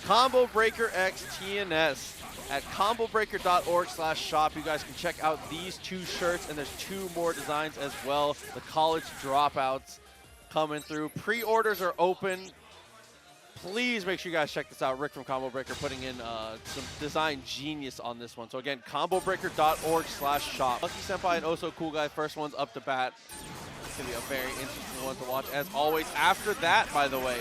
Combo Breaker X TNS at combobreaker.org/shop. You guys can check out these 2 shirts, and there's 2 more designs as well. The college dropouts coming through. Pre-orders are open. Please make sure you guys check this out. Rick from Combo Breaker putting in some design genius on this one. So again, combobreaker.org/shop. MonkeySenpai and osocoolguy, first one's up to bat. It's going to be a very interesting one to watch. As always, after that, by the way,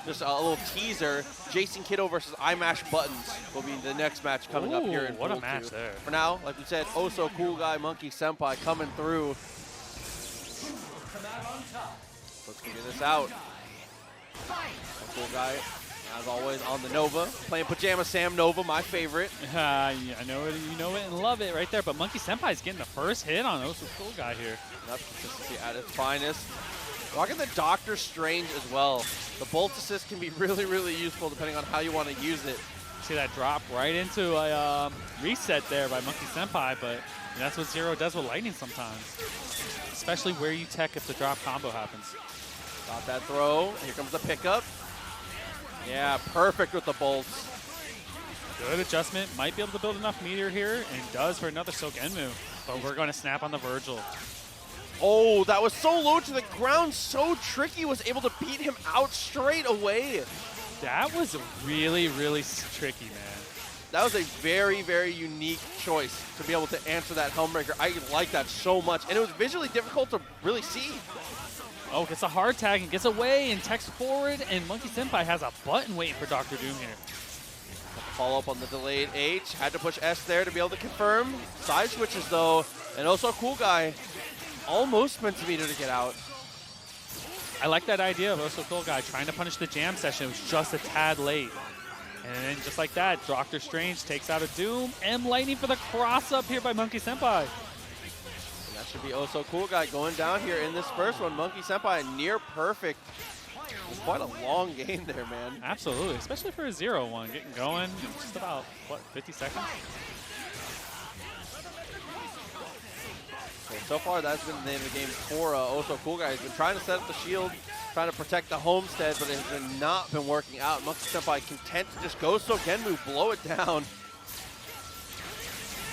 just a little teaser, JasonKido versus imashbuttons will be the next match coming up here in what a Pool match 2. there. For now, like we said, osocoolguy, MonkeySenpai coming through. Let's figure this out. Cool guy, as always, on the Nova. Playing Pajama Sam Nova, my favorite. I know it, you know it and love it right there. But MonkeySenpai is getting the first hit on osocoolguy here. That's consistency at its finest. Rocking the Doctor Strange as well. The Bolt Assist can be really, really useful depending on how you want to use it. See that drop right into a reset there by MonkeySenpai, but that's what Zero does with lightning sometimes. Especially where you tech if the drop combo happens. Got that throw. Here comes the pickup. Yeah, perfect with the bolts. Good adjustment. Might be able to build enough meter here, and does for another Sogenmu. But we're going to snap on the Vergil. Oh, that was so low to the ground. So tricky. Was able to beat him out straight away. That was really, really tricky, man. That was a very, very unique choice to be able to answer that Helmbreaker. I like that so much. And it was visually difficult to really see. Oh, gets a hard tag and gets away and techs forward, and MonkeySenpai has a button waiting for Dr. Doom here. Follow up on the delayed H. Had to push S there to be able to confirm. Side switches though, and osocoolguy almost spent a meter to get out. I like that idea of osocoolguy trying to punish the jam session. It was just a tad late. And then just like that, Dr. Strange takes out a Doom. M Lightning for the cross up here by MonkeySenpai. That should be osocoolguy going down here in this first one. MonkeySenpai near perfect. It was quite a long game there, man. Absolutely, especially for a 0-1. Getting going in just about, what, 50 seconds? So far, that's been the name of the game for osocoolguy. He's been trying to set up the shield, trying to protect the homestead, but it has not been working out. MonkeySenpai content to just go Sogenmu, blow it down.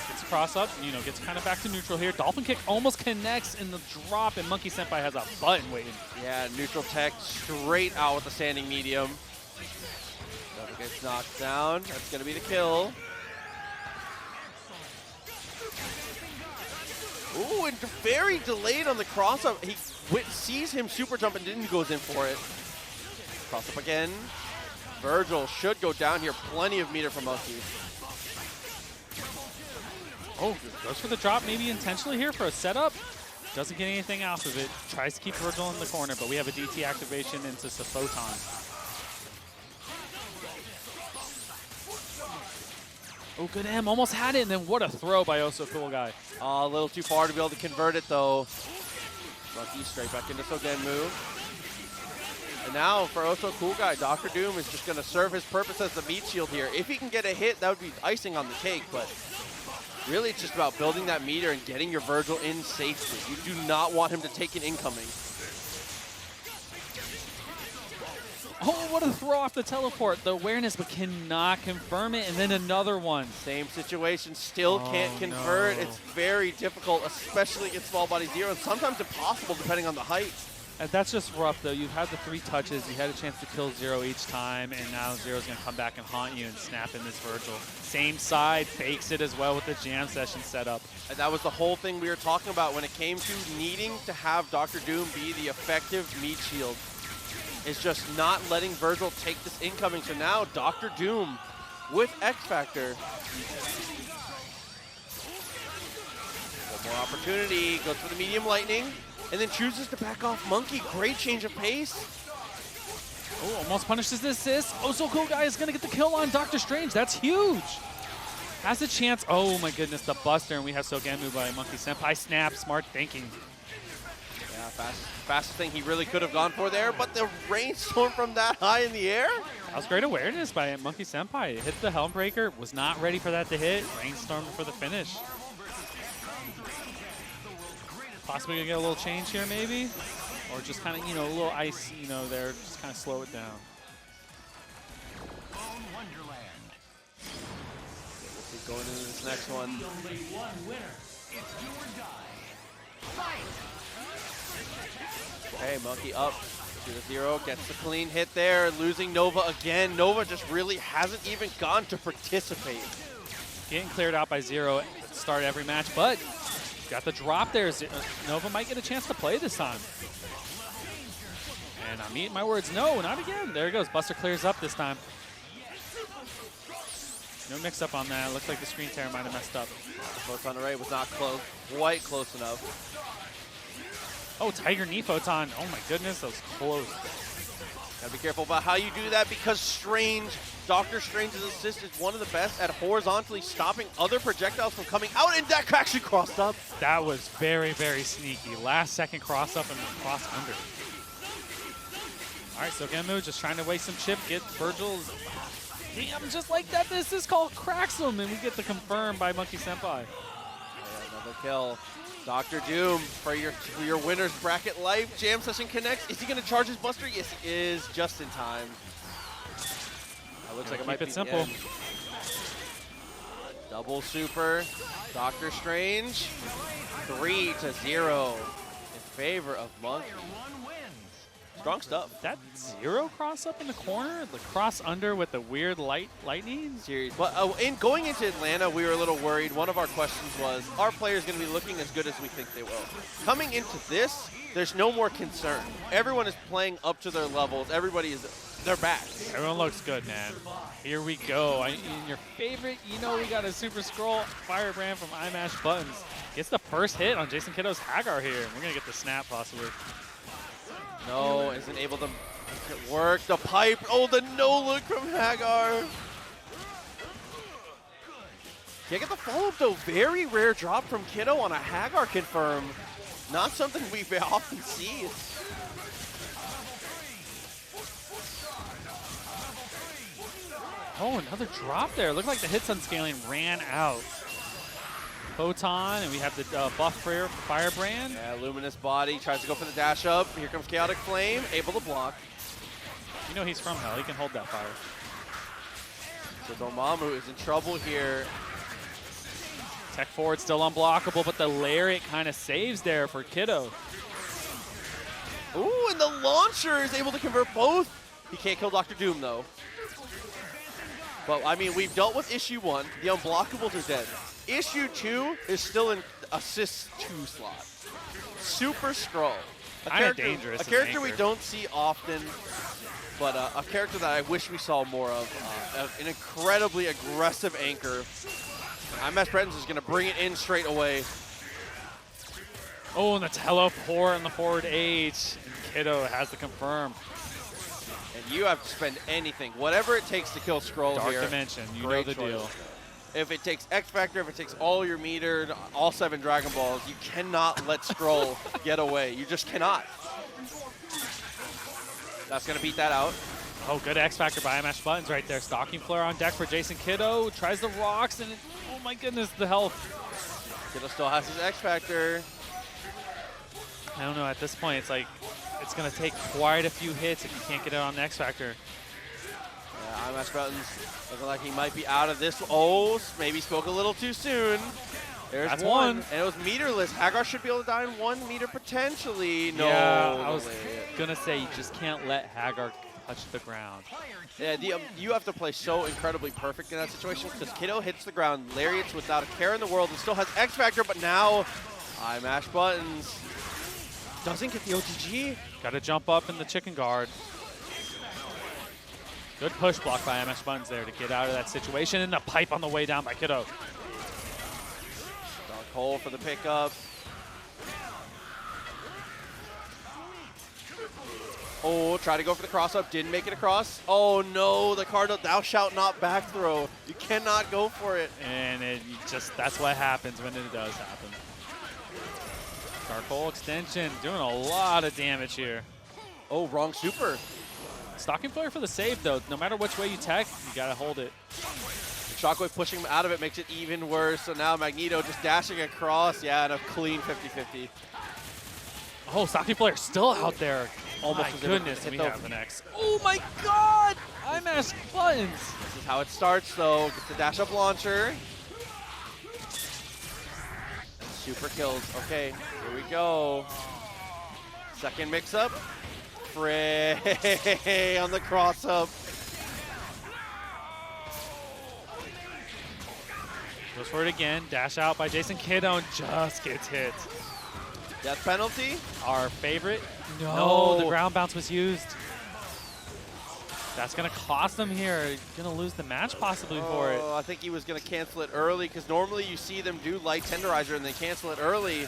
Gets a cross up, gets kind of back to neutral here. Dolphin kick almost connects in the drop, and MonkeySenpai has a button waiting. Yeah, neutral tech straight out with the standing medium. Dolphin gets knocked down. That's going to be the kill. Ooh, and very delayed on the cross-up. He sees him super jump and didn't goes in for it. Cross-up again. Vergil should go down here. Plenty of meter for Monkey. Oh, goes for the drop maybe intentionally here for a setup. Doesn't get anything out of it. Tries to keep Vergil in the corner, but we have a DT activation into Photon. Oh, good M. Almost had it, and then what a throw by osocoolguy. A little too far to be able to convert it, though. Monkey straight back into Sogenmu. And now for osocoolguy, Dr. Doom is just going to serve his purpose as the meat shield here. If he can get a hit, that would be icing on the cake, but really it's just about building that meter and getting your Vergil in safely. You do not want him to take an incoming. Oh, what a throw off the teleport. The awareness, but cannot confirm it. And then another one. Same situation, still can't convert. No. It's very difficult, especially against small body Zero, and sometimes impossible depending on the height. And that's just rough, though. You've had the 3 touches. You had a chance to kill Zero each time, and now Zero's going to come back and haunt you and snap in this Vergil. Same side, fakes it as well with the jam session setup. And that was the whole thing we were talking about when it came to needing to have Dr. Doom be the effective meat shield. Is just not letting Vergil take this incoming. So now Dr. Doom with X Factor. One more opportunity, goes for the medium lightning, and then chooses to back off Monkey. Great change of pace. Oh, almost punishes the assist. osocoolguy is gonna get the kill on Dr. Strange. That's huge. Has a chance. Oh my goodness, the buster, and we have Sogenmu by MonkeySenpai. Snap, smart thinking. Yeah, fastest thing he really could have gone for there, but the rainstorm from that high in the air? That was great awareness by MonkeySenpai. It hit the Helmbreaker, was not ready for that to hit. Rainstorm for the finish. Possibly gonna get a little change here maybe? Or just kind of, a little ice, there, just kind of slow it down. We'll keep going into this next one. Only one winner. It's do or die. Fight! Okay, Monkey up to the 0, gets the clean hit there, losing Nova again. Nova just really hasn't even gone to participate. Getting cleared out by 0 at the start of every match, but got the drop there. Nova might get a chance to play this time. And I'm eating my words. No, not again. There it goes. Buster clears up this time. No mix-up on that. Looks like the screen tear might have messed up. The photon array was not close, quite close enough. Oh, Tiger knee photon. Oh my goodness, that was close. Gotta be careful about how you do that because Doctor Strange's assist is one of the best at horizontally stopping other projectiles from coming out, and that actually crossed up. That was very, very sneaky. Last second cross up and cross under. All right, so Genmu just trying to waste some chip, get Vergil's. Damn, just like that, this is called cracks him, and we get the confirm by MonkeySenpai. Another kill. Dr. Doom for your winner's bracket life. Jam session connects. Is he going to charge his Buster? Yes, he is, just in time. That looks like it might be simple. the end. Double super. Doctor Strange. 3-0 in favor of Monk. Strong stuff. That 0 cross up in the corner, the cross under with the weird lightning. Series. But in going into Atlanta, we were a little worried. One of our questions was, are players going to be looking as good as we think they will? Coming into this, there's no more concern. Everyone is playing up to their levels. They're back. Everyone looks good, man. Here we go. In your favorite, we got a Super Skrull Firebrand from imashbuttons. Gets the first hit on JasonKido's Haggar here. We're going to get the snap, possibly. No, isn't able to make it work. The pipe. Oh, the no-look from Haggar. Can't get the follow-up, though. Very rare drop from Kiddo on a Haggar confirm. Not something we often see. Oh, another drop there. Looked like the hit stun scaling ran out. Photon, and we have the buff for Firebrand. Yeah, Luminous Body tries to go for the dash up. Here comes Chaotic Flame, able to block. He's from hell. He can hold that fire. So Dormammu is in trouble here. Tech forward still unblockable, but the Lariat kind of saves there for Kiddo. Ooh, and the launcher is able to convert both. He can't kill Dr. Doom, though. But, I mean, we've dealt with issue 1. The unblockables are dead. Issue 2 is still in assist 2 slot. Super Skrull. Kinda dangerous. A character we don't see often, but a character that I wish we saw more of. An incredibly aggressive anchor. imashbuttons is going to bring it in straight away. Oh, and the teleport on the forward H. And Kiddo has the confirm. And you have to spend anything, whatever it takes to kill Skrull Dark here. Dimension, you know Great the choice. deal. If it takes X Factor, if it takes all your metered, all 7 Dragon Balls, you cannot let Skrull get away. You just cannot. That's going to beat that out. Oh, good X Factor by imashbuttons right there. Stalking Flare on deck for JasonKido. Tries the rocks, and oh my goodness, the health. Kiddo still has his X Factor. I don't know, at this point, it's like, it's going to take quite a few hits if you can't get it on the X Factor. Yeah, imashbuttons looking like he might be out of this. Oh, maybe spoke a little too soon. There's That's one. one. And it was meterless. Haggar should be able to die in 1 meter potentially. No. Yeah, I was going to say, you just can't let Haggar touch the ground. Yeah, you have to play so incredibly perfect in that situation because Kiddo hits the ground, Lariats without a care in the world, and still has X Factor, but now imashbuttons doesn't get the OTG. Got to jump up in the chicken guard. Good push block by imashbuttons there to get out of that situation, and the pipe on the way down by Kiddo. Dark Hole for the pickup. Oh, try to go for the cross-up, didn't make it across. Oh no, the Cardinal thou shalt not back throw. You cannot go for it. And that's what happens when it does happen. Dark Hole extension, doing a lot of damage here. Oh, wrong super. Stalking Flare for the save though. No matter which way you tech, you gotta hold it. Shockwave pushing him out of it makes it even worse. So now Magneto just dashing across. Yeah, and a clean 50-50. Oh, Stalking Flare still out there. almost My was able to goodness, hit we the- have an X. Oh my god! imashbuttons. This is how it starts, though. Gets the dash up launcher. Super kills. Okay, here we go. Second mix up. Frey on the cross up. Goes for it again. Dash out by JasonKido and just gets hit. Death penalty. Our favorite. No. The ground bounce was used. That's going to cost him here. Going to lose the match possibly for it. I think he was going to cancel it early because normally you see them do light tenderizer and they cancel it early.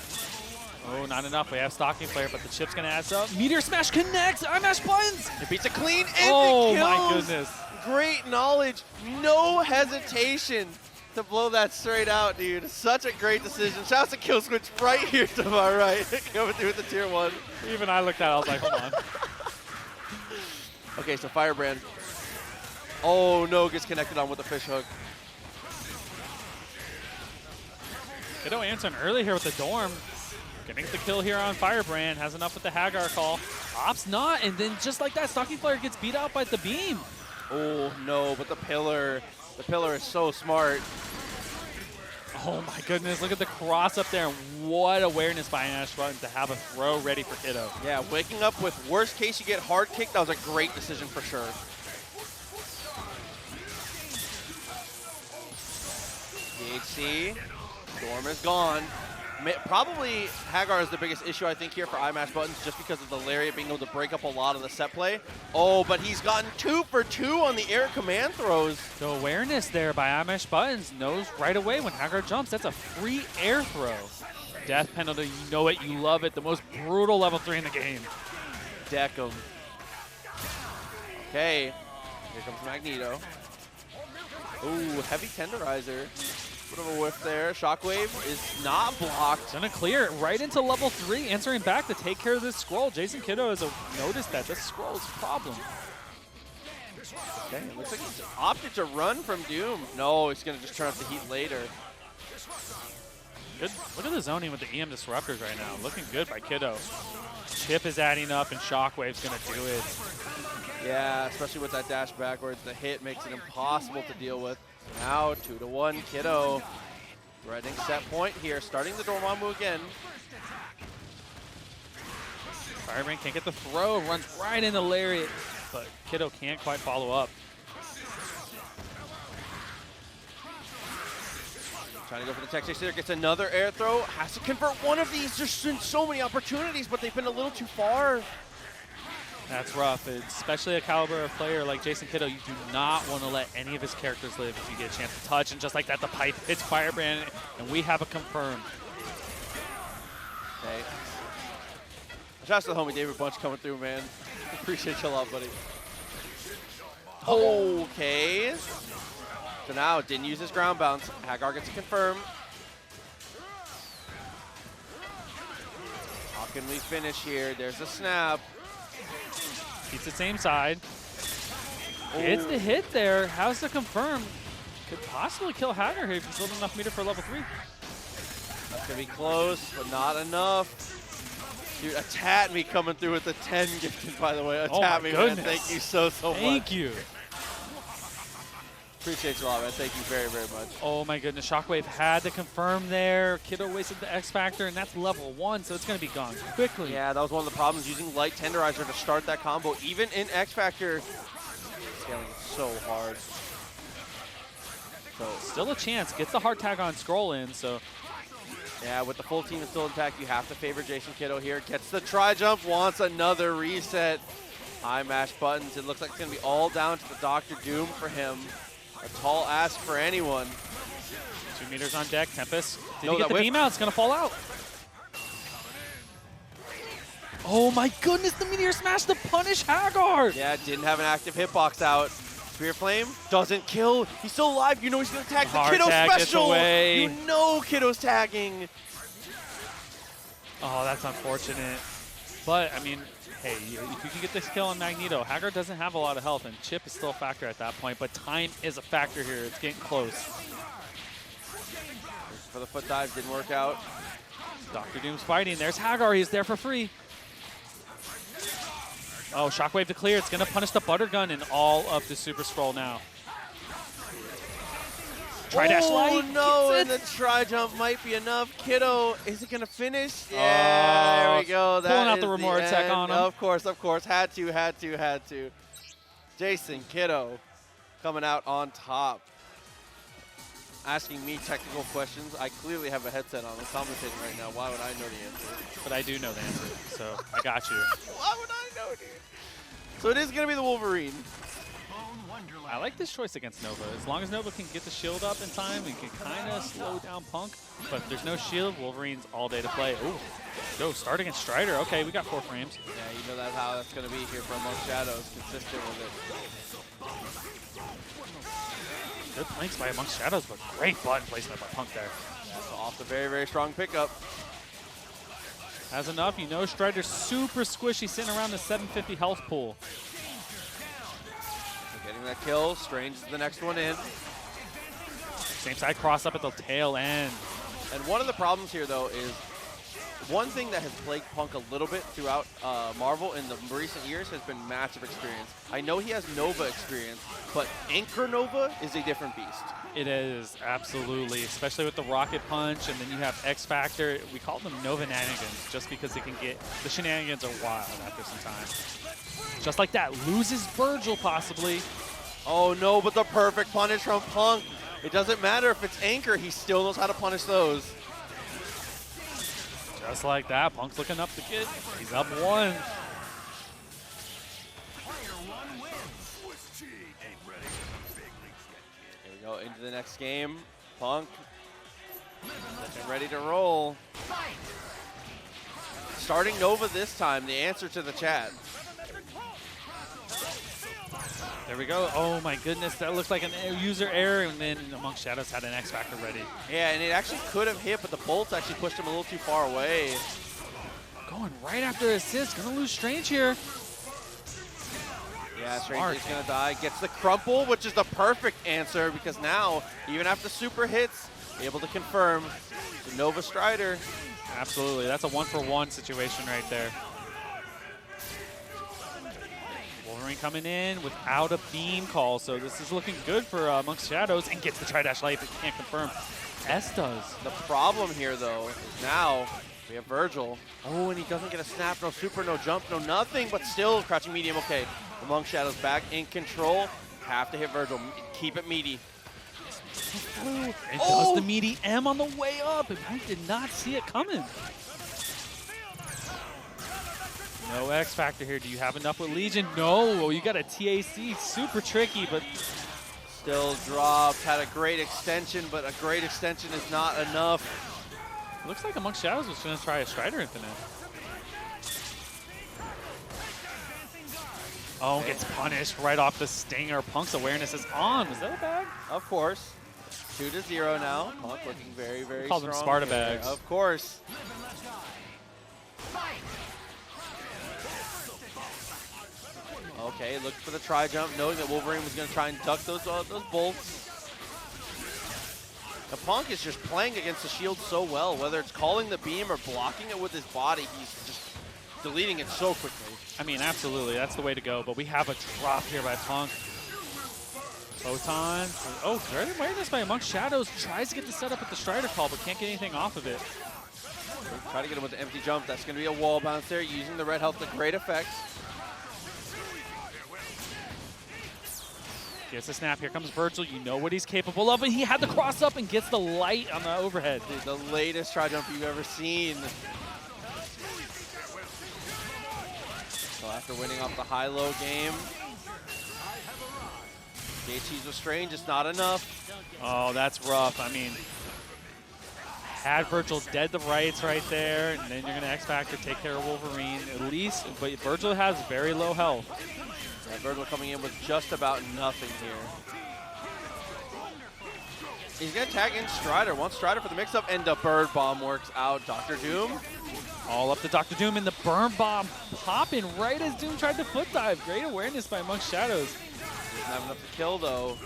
Oh, not enough. We have stocking player, but the chip's going to add up. Meteor Smash connects. imashbuttons. It beats a clean and Oh it kills. my goodness. Great knowledge. No hesitation to blow that straight out, dude. Such a great decision. Shouts to kill switch right here to my right. Coming through with the tier 1. Even I looked at it, I was like, hold on. Okay, so Firebrand. Oh no, gets connected on with the fish hook. Kido answering early here with the Dorm. Getting the kill here on Firebrand. Has enough with the Haggar call. Opts not, and then just like that, stocking player gets beat out by the beam. Oh no, but the pillar is so smart. Oh my goodness, look at the cross up there. And what awareness by imashbuttons to have a throw ready for Kido. Yeah, waking up with worst case you get hard kicked, that was a great decision for sure. DHC, Dorm is gone. Probably Haggar is the biggest issue I think here for imashbuttons just because of the lariat being able to break up a lot of the set play. Oh, but he's gotten 2 for 2 on the air command throws. The awareness there by imashbuttons knows right away when Haggar jumps. That's a free air throw. Death penalty, you know it, you love it. The most brutal level 3 in the game. Deck him. Okay, here comes Magneto. Ooh, heavy tenderizer. Bit of a whiff there. Shockwave is not blocked. Gonna clear it right into level 3, answering back to take care of this Skrull. JasonKido has noticed that this Skrull's a problem. Okay, it looks like he's opted to run from Doom. No, he's gonna just turn up the heat later. Good. Look at the zoning with the EM disruptors right now. Looking good by Kido. Chip is adding up and Shockwave's gonna do it. Yeah, especially with that dash backwards. The hit makes it impossible to deal with. Now 2-1 Kido. Threading set point here, starting the Dormammu again. Firebrand can't get the throw, runs right into Lariat, but Kido can't quite follow up. Trying to go for the tech chase there, gets another air throw. Has to convert one of these. There's been so many opportunities, but they've been a little too far. That's rough, especially a caliber of player like JasonKido. You do not want to let any of his characters live if you get a chance to touch. And just like that, the pipe hits Firebrand, and we have it confirmed. Okay. Shouts to the homie David Bunch coming through, man. Appreciate you a lot, buddy. Okay. So now, didn't use his ground bounce. Haggar gets to confirm. How can we finish here? There's a snap. Keeps the same side. It's the hit there. How's the confirm? Could possibly kill Haggar here if he's building enough meter for level 3. That's going to be close, but not enough. Dude, a tat me coming through with the 10 gifted, by the way. A tat me, man. Thank you so much. Thank you. Appreciate you a lot, man. Thank you very, very much. Oh my goodness, Shockwave had to confirm there. Kido wasted the X Factor, and that's level 1, so it's going to be gone quickly. Yeah, that was one of the problems, using light tenderizer to start that combo. Even in X Factor, scaling it so hard. So still a chance. Gets the heart tag on Skrull in, so. Yeah, with the full team still intact, you have to favor JasonKido here. Gets the tri-jump, wants another reset. imashbuttons. It looks like it's going to be all down to the Dr. Doom for him. A tall ask for anyone. 2 meters on deck. Tempest. Did No, he get the beam out? It's going to fall out. Oh my goodness, the Meteor Smash to punish Haggar. Yeah, didn't have an active hitbox out. Spear Flame doesn't kill. He's still alive. You know he's going to tag the Hard Kiddo tag gets special. away. You know Kiddo's tagging. Oh, that's unfortunate. But, I mean, hey, if you can get this kill on Magneto, Haggar doesn't have a lot of health, and Chip is still a factor at that point, but time is a factor here. It's getting close. For the foot dive, didn't work out. Dr. Doom's fighting. There's Haggar. He's there for free. Oh, Shockwave to clear. It's going to punish the Butter Gun and all of the Super Skrull now. Tri-dash light. Oh no, and gets the tri-jump might be enough. Kiddo, is it going to finish? Yeah, there we go. That pulling out is the Remora tech end. on him. Of course. Had to. JasonKido coming out on top. Asking me technical questions. I clearly have a headset on. I'm commentating right now. Why would I know the answer? But I do know the answer, so I got you. Why would I know, dude? So it is going to be the Wolverine. I like this choice against Nova. As long as Nova can get the shield up in time, we can kind of slow down Punk. But if there's no shield, Wolverine's all day to play. Ooh, go start against Strider. Okay, we got 4 frames. Yeah, you know that's how that's going to be here for Amongst Shadows. Consistent with it. Good planks by Amongst Shadows, but great button placement by Punk there. That's off the very, very strong pickup. Has enough. You know Strider's super squishy, sitting around the 750 health pool. Getting that kill. Strange is the next one in. Same side cross up at the tail end. And one of the problems here, though, is one thing that has plagued Punk a little bit throughout Marvel in the recent years has been matchup experience. I know he has Nova experience, but Anchor Nova is a different beast. It is, absolutely, especially with the Rocket Punch, and then you have X Factor. We call them Nova-nanigans just because they can get, the shenanigans are wild after some time. Just like that, loses Vergil possibly. Oh no, but the perfect punish from Punk. It doesn't matter if it's Anchor, he still knows how to punish those. Just like that, Punk's looking up the kid. He's up 1. Here we go into the next game. Punk looking ready to roll. Starting Nova this time, the answer to the chat. There we go. Oh my goodness, that looks like a user error, and then Amongst Shadows had an X Factor ready. Yeah, and it actually could have hit, but the bolts actually pushed him a little too far away. Going right after assist, gonna lose Strange here. Yeah, Strange is gonna die. Gets the crumple, which is the perfect answer because now, even after super hits, able to confirm the Nova Strider. Absolutely, that's a 1-for-1 situation right there. Wolverine coming in without a beam call, so this is looking good for Amongst Shadows, and gets the tri-dash light, but can't confirm. S does. The problem here, though, is now we have Vergil. Oh, and he doesn't get a snap, no super, no jump, no nothing, but still crouching medium. Okay, Amongst Shadows back in control. Have to hit Vergil. Keep it meaty. And does the meaty M on the way up, and I did not see it coming. No X Factor here. Do you have enough with Legion? No. You got a TAC. Super tricky, but still dropped. Had a great extension, but a great extension is not enough. Looks like Amongst Shadows was going to try a Strider Infinite. Oh, gets punished right off the stinger. Punk's awareness is on. Was that a bag? Of course. 2-0 now. Punk looking very, very strong. Call them Sparta bags. Of course. Okay, looked for the tri-jump, knowing that Wolverine was going to try and duck those bolts. The Punk is just playing against the shield so well, whether it's calling the beam or blocking it with his body, he's just deleting it so quickly. I mean, absolutely, that's the way to go, but we have a drop here by Punk. Photon. Oh, great awareness by Amongst Shadows. Tries to get the setup with the Strider call, but can't get anything off of it. Try to get him with the empty jump. That's going to be a wall bounce there, using the red health to great effect. Gets a snap. Here comes Vergil. You know what he's capable of, and he had the cross up and gets the light on the overhead. Dude, the latest tri-jump you've ever seen. So after winning off the high-low game, JT's with Strange, it's not enough. Oh, that's rough. I mean, had Vergil dead the rights right there, and then you're going to X-Factor, take care of Wolverine at least, but Vergil has very low health. Yeah, Vergil coming in with just about nothing here. He's going to tag in Strider. Wants Strider for the mix-up, and the Bird Bomb works out. Dr. Doom. All up to Dr. Doom, and the Burn Bomb popping right as Doom tried to foot dive. Great awareness by Amongst Shadows. Doesn't have enough to kill, though.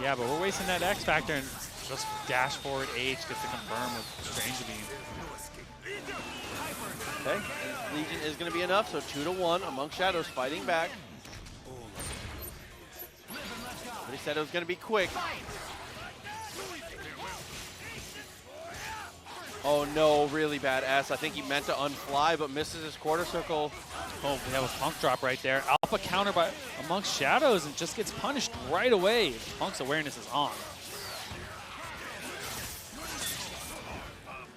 Yeah, but we're wasting that X Factor, and just dash forward H gets to confirm with Strange Beam. Okay, and Legion is going to be enough, so 2-1 among Shadows fighting back. But he said it was going to be quick. Oh no, really bad S. I think he meant to unfly, but misses his quarter circle. Oh, we have a Punk drop right there. Alpha counter by amongst Shadows and just gets punished right away. Punk's awareness is on.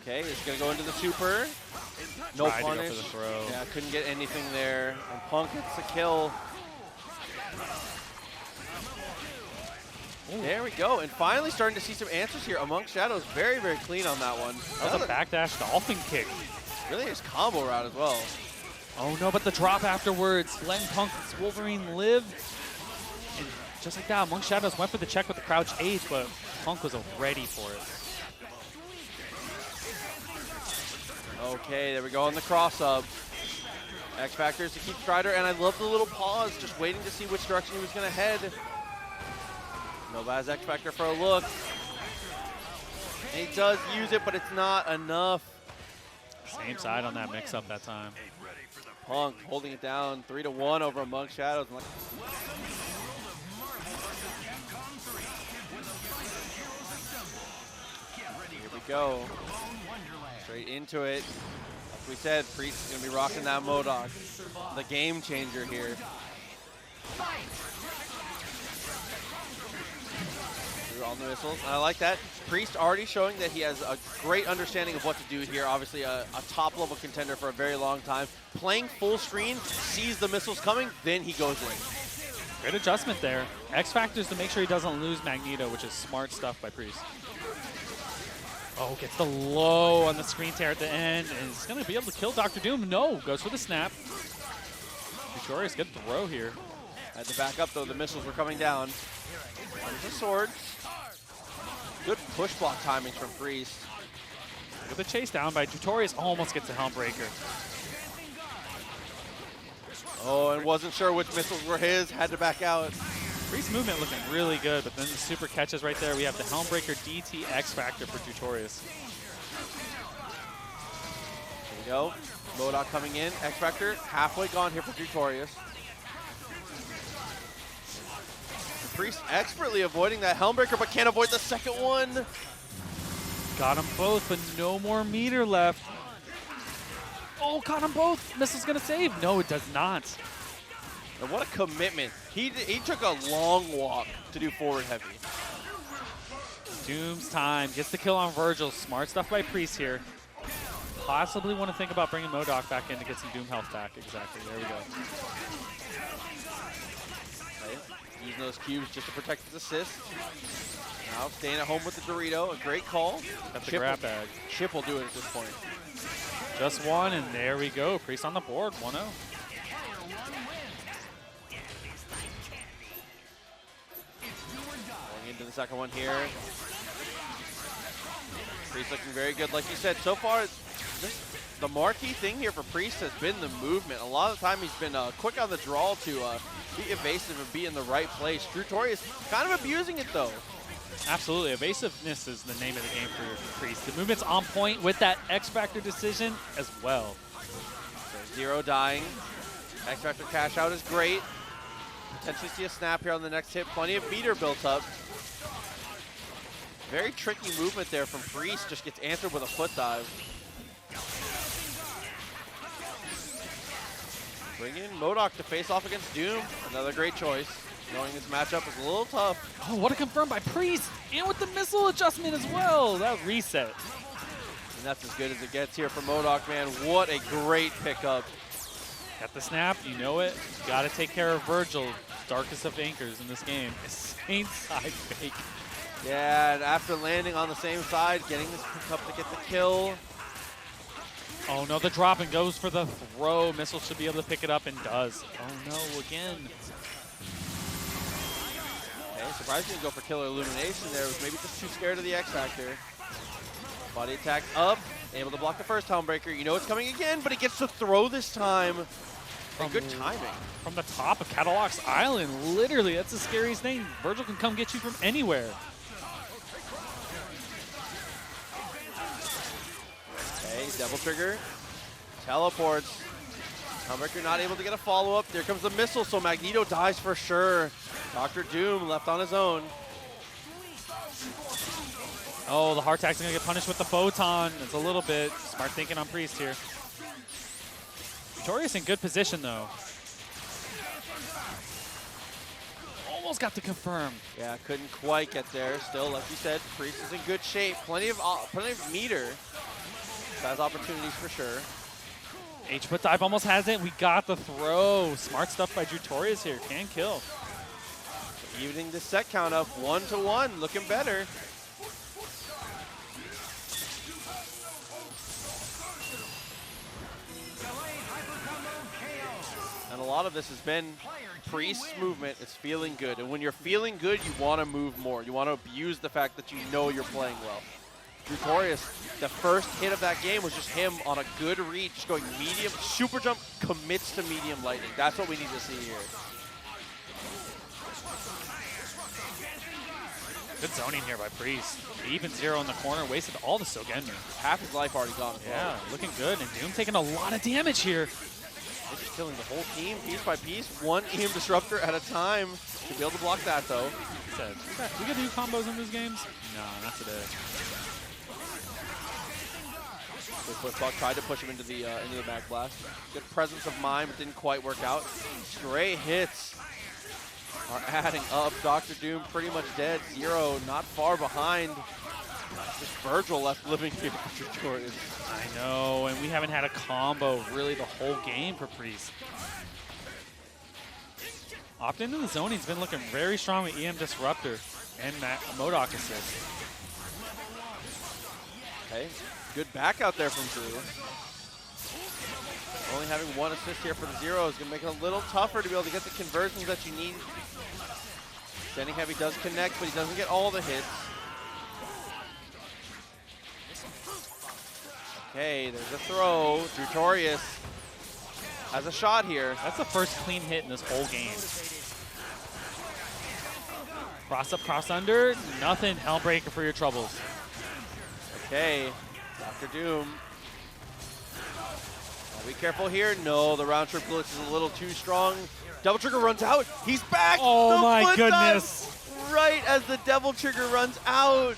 Okay, he's going to go into the super. No Tried punish. to go for the throw. Yeah, couldn't get anything there. And Punk gets the kill. Ooh. There we go. And finally starting to see some answers here amongst Shadows. Very, very clean on that one. That was a backdash dolphin kick. Really his combo route as well. Oh no, but the drop afterwards. Letting Punk's Wolverine live. And just like that, amongst Shadows went for the check with the crouch H, but Punk was ready for it. Okay, there we go on the cross-up. X Factors to keep Strider, and I love the little pause, just waiting to see which direction he was going to head. Nova has X Factor for a look. And he does use it, but it's not enough. Same side on that mix-up that time. Punk holding it down 3-1 over amongst Shadows. Here we go. Straight into it. Like we said, Priest is going to be rocking that MODOK. The game changer here. Through all the missiles. And I like that. Priest already showing that he has a great understanding of what to do here. Obviously a top-level contender for a very long time. Playing full screen, sees the missiles coming, then he goes in. Great adjustment there. X Factors to make sure he doesn't lose Magneto, which is smart stuff by Priest. Oh, gets the low on the screen tear at the end, and is going to be able to kill Dr. Doom. No, goes for the snap. Drewtorious, good throw here. Had to back up, though. The missiles were coming down. There's the sword. Good push block timings from Priest. With the chase down by Drewtorious, almost gets a Helmbreaker. Oh, and wasn't sure which missiles were his. Had to back out. Priest's movement looking really good, but then the super catches right there. We have the Helmbreaker DT X Factor for Drewtorious. There we go. MODOK coming in. X Factor halfway gone here for Drewtorious. Priest expertly avoiding that Helmbreaker, but can't avoid the second one. Got them both, but no more meter left. Oh, got them both. Missile's gonna save. No, it does not. And what a commitment. He took a long walk to do forward heavy. Doom's time. Gets the kill on Vergil. Smart stuff by Priest here. Possibly want to think about bringing MODOK back in to get some Doom health back. Exactly. There we go. Okay. Using those cubes just to protect his assist. Now staying at home with the Dorito. A great call. Got the grab bag. Chip will do it at this point. Just one, and there we go. Priest on the board. 1-0. Into the second one here. Priest looking very good. Like you said, so far, the marquee thing here for Priest has been the movement. A lot of the time he's been quick on the draw to be evasive and be in the right place. Drewtorious kind of abusing it though. Absolutely. Evasiveness is the name of the game for Priest. The movement's on point with that X Factor decision as well. So Zero dying. X Factor cash out is great. Potentially see a snap here on the next hit. Plenty of meter built up. Very tricky movement there from Priest. Just gets answered with a foot dive. Bring in MODOK to face off against Doom. Another great choice. Knowing this matchup is a little tough. Oh, what a confirm by Priest! And with the missile adjustment as well. That reset. And that's as good as it gets here for MODOK, man. What a great pickup. Got the snap, you know it. Got to take care of Vergil, darkest of anchors in this game. Insane side fake. Yeah, and after landing on the same side, getting this pickup to get the kill. Oh no, the drop and goes for the throw. Missile should be able to pick it up and does. Oh no, again. Okay, surprisingly go for killer illumination there. Was maybe just too scared of the X Factor. Body attack up, able to block the first Helmbreaker. You know it's coming again, but he gets to throw this time. And good timing. From the top of Catalog's Island, literally, that's the scariest thing. Vergil can come get you from anywhere. Okay, double trigger. Teleports. Humbreaker not able to get a follow-up. There comes the missile, so Magneto dies for sure. Dr. Doom left on his own. Oh, the hard attack's gonna get punished with the photon. It's a little bit smart thinking on Priest here. Drewtorious in good position though. Almost got to confirm. Yeah, couldn't quite get there. Still, like you said, Priest is in good shape. Plenty of meter. Has opportunities for sure. H-foot dive almost has it. We got the throw. Smart stuff by Drewtorious here. Can kill. Evening the set count up 1-1. Looking better. And a lot of this has been Priest's movement. It's feeling good. And when you're feeling good, you want to move more. You want to abuse the fact that you know you're playing well. Drewtorious, the first hit of that game was just him on a good reach, going medium, super jump, commits to medium lightning. That's what we need to see here. Good zoning here by Priest. Even zero in the corner, wasted all the Sogenmu. Half his life already gone. Yeah, looking good. And Doom taking a lot of damage here. They're just killing the whole team piece by piece, one EM disruptor at a time. To be able to block that though. We get to do combos in these games? No, not today. Buck tried to push him into the back blast. Good presence of mind, but didn't quite work out. Stray hits are adding up. Dr. Doom pretty much dead. Zero not far behind. Just Vergil left living here for Drewtorious. I know, and we haven't had a combo really the whole game for Priest. Opt into the zoning's been looking very strong with EM Disruptor and MODOK assist. Okay, good back out there from Drew. Only having one assist here for the Zero is going to make it a little tougher to be able to get the conversions that you need. Standing Heavy does connect, but he doesn't get all the hits. Okay, there's a throw. Drewtorious has a shot here. That's the first clean hit in this whole game. Cross up, cross under, nothing. Hellbreaker for your troubles. Okay, Dr. Doom. Be careful here. No, the round trip glitch is a little too strong. Devil Trigger runs out. He's back. Oh the my foot goodness. dive right as the Devil Trigger runs out.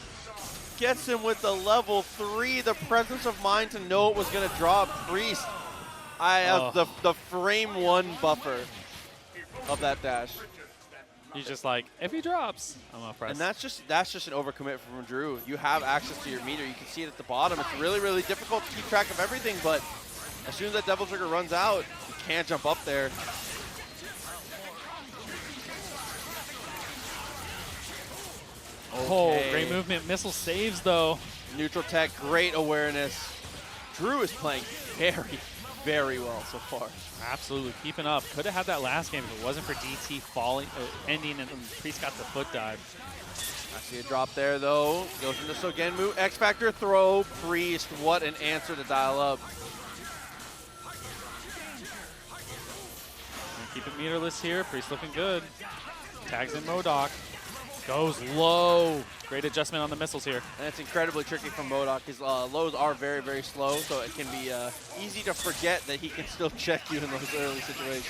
Gets him with the level 3. The presence of mind to know it was going to draw Priest. I have the frame 1 buffer of that dash. He's just like, if he drops, I'm gonna press. And that's just an overcommit from Drew. You have access to your meter. You can see it at the bottom. It's really, really difficult to keep track of everything, but as soon as that Devil Trigger runs out, you can't jump up there. Oh, great movement. Missile saves, though. Neutral tech, great awareness. Drew is playing very, very well so far. Absolutely, keeping up. Could have had that last game if it wasn't for DT falling, ending, and Priest got the foot dive. I see a drop there, though. Goes into Sogenmu. X Factor throw. Priest, what an answer to dial up. Keep it meterless here. Priest looking good. Tags in MODOK. Goes low. Great adjustment on the missiles here. And it's incredibly tricky from MODOK. His lows are very, very slow, so it can be easy to forget that he can still check you in those early situations.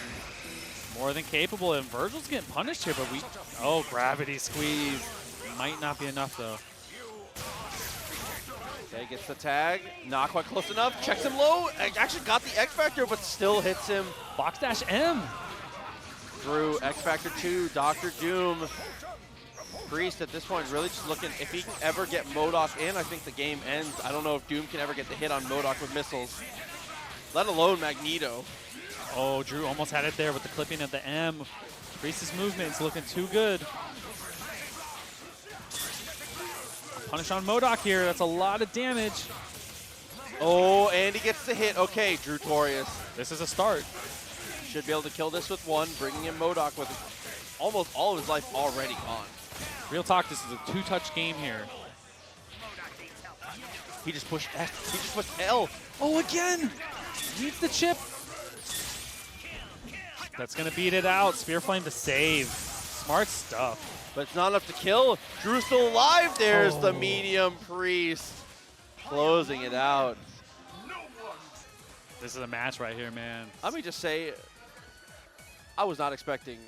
More than capable, and Vergil's getting punished here, but oh, gravity squeeze. Might not be enough, though. Okay, gets the tag. Not quite close enough. Checks him low. Actually got the X Factor, but still hits him. Box dash M. Drew, X Factor 2, Dr. Doom. Priest at this point really just looking, if he can ever get MODOK in, I think the game ends. I don't know if Doom can ever get the hit on MODOK with missiles, let alone Magneto. Oh, Drew almost had it there with the clipping of the M. Priest's movement's looking too good. Punish on MODOK here, that's a lot of damage. Oh, and he gets the hit. Okay, Drewtorious. This is a start. Should be able to kill this with one, bringing in MODOK with almost all of his life already gone. Real talk, this is a two-touch game here. He just pushed F. He just pushed L. Oh, again! Needs the chip. That's going to beat it out. Spear Flame to save. Smart stuff. But it's not enough to kill. Drew's still alive. There's the medium Priest. Closing it out. This is a match right here, man. Let me just say, I was not expecting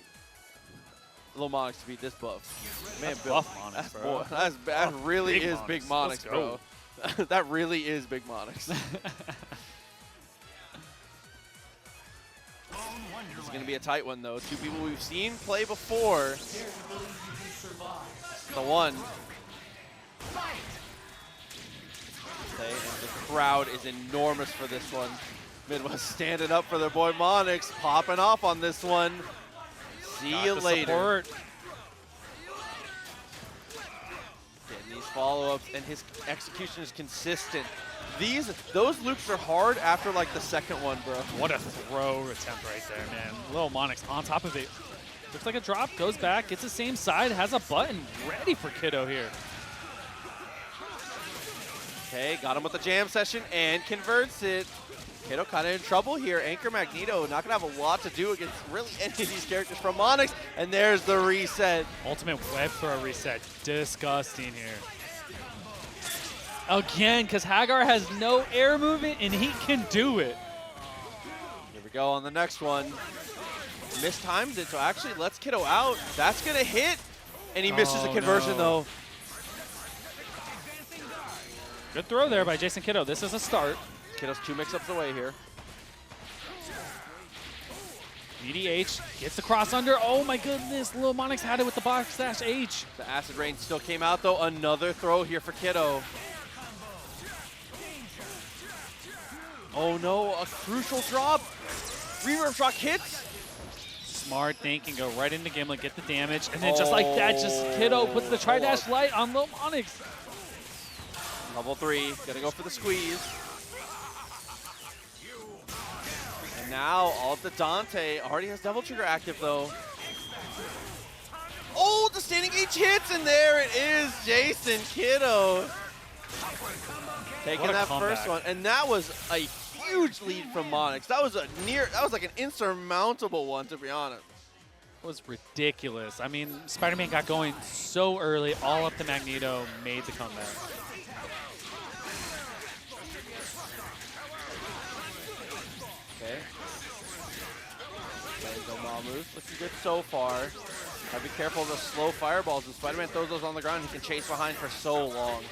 Lil Monix to be this buff. Man, That's Bill, buff Monix, that's, bro. that really Big is Monix. big Let's Monix, bro. go. That really is big Monix. It's going to be a tight one, though. Two people we've seen play before. The one. Okay, and the crowd is enormous for this one. Midwest standing up for their boy Monix, popping off on this one. See you later. Support. Getting these follow-ups, and his execution is consistent. Those loops are hard after like the second one, bro. What a throw attempt right there, man. Lil Monix on top of it. Looks like a drop, goes back, gets the same side, has a button ready for Kiddo here. Okay, got him with the jam session and converts it. Kiddo kind of in trouble here. Anchor Magneto not going to have a lot to do against really any of these characters from Monix. And there's the reset. Ultimate web throw reset. Disgusting here. Again, because Haggar has no air movement and he can do it. Here we go on the next one. Mistimed it, so actually lets Kiddo out. That's going to hit. And he misses the conversion, though. Good throw there by JasonKido. This is a start. Kiddo's 2 mix-ups away here. EDH gets the cross under. Oh my goodness, Lil Monix had it with the box dash H. The Acid Rain still came out, though. Another throw here for Kiddo. Oh no, a crucial drop. Reverb shock hits. Smart thinking, go right into Gimlet, get the damage, and then just like that, just Kiddo puts the tri-dash light on Lil Monix. Level 3, gonna go for the squeeze. And now all up to Dante. Already has double trigger active though. Oh, the standing H hits, and there it is, JasonKido. Taking that first one, and that was a huge lead from Monix. That was like an insurmountable one, to be honest. It was ridiculous. I mean, SpiderMan got going so early, all up to Magneto, made the comeback. Okay. Dormammu's looking good so far. Gotta be careful of the slow fireballs. When SpiderMan throws those on the ground, he can chase behind for so long.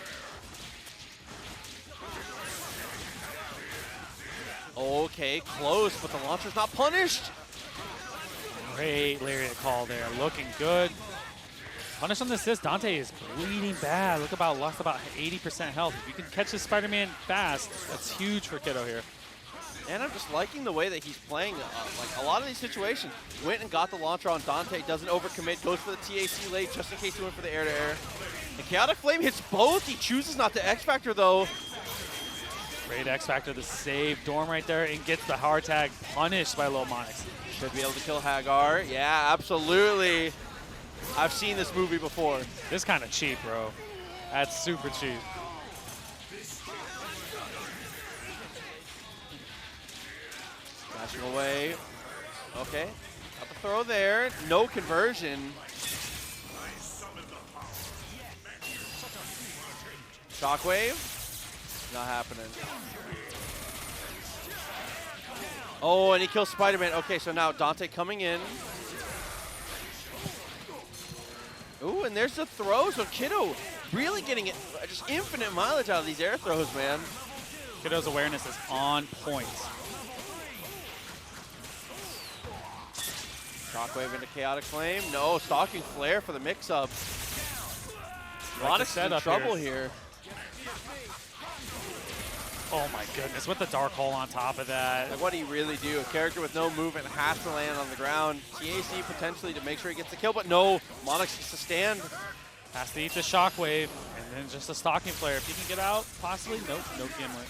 Okay, close, but the launcher's not punished. Great lariat call there, looking good. Punish on the assist, Dante is bleeding bad. Look about, lost about 80% health. If you can catch this SpiderMan fast, that's huge for Kiddo here. And I'm just liking the way that he's playing. Like a lot of these situations, went and got the launcher on Dante, doesn't overcommit, goes for the TAC late just in case he went for the air-to-air. The Chaotic Flame hits both. He chooses not to X-Factor though. Great X-Factor to save Dorm right there and gets the hard tag punished by Lil Monix. Should be able to kill Haggar. Yeah, absolutely. I've seen this movie before. This kind of cheap, bro. That's super cheap. Dashing away. Okay. Got the throw there. No conversion. Shockwave. Not happening. Oh, and he kills SpiderMan. Okay, so now Dante coming in. Ooh, and there's the throw. So Kiddo really getting it, just infinite mileage out of these air throws, man. Kiddo's awareness is on point. Shockwave into Chaotic Flame. No, Stalking Flare for the mix-up. Monix in trouble here. Oh my goodness, with the Dark Hole on top of that. Like, what do you really do? A character with no movement has to land on the ground. TAC potentially to make sure he gets the kill, but no. Monix gets to stand. Has to eat the Shockwave, and then just a Stalking Flare. If he can get out, possibly. Nope, no Gimlet.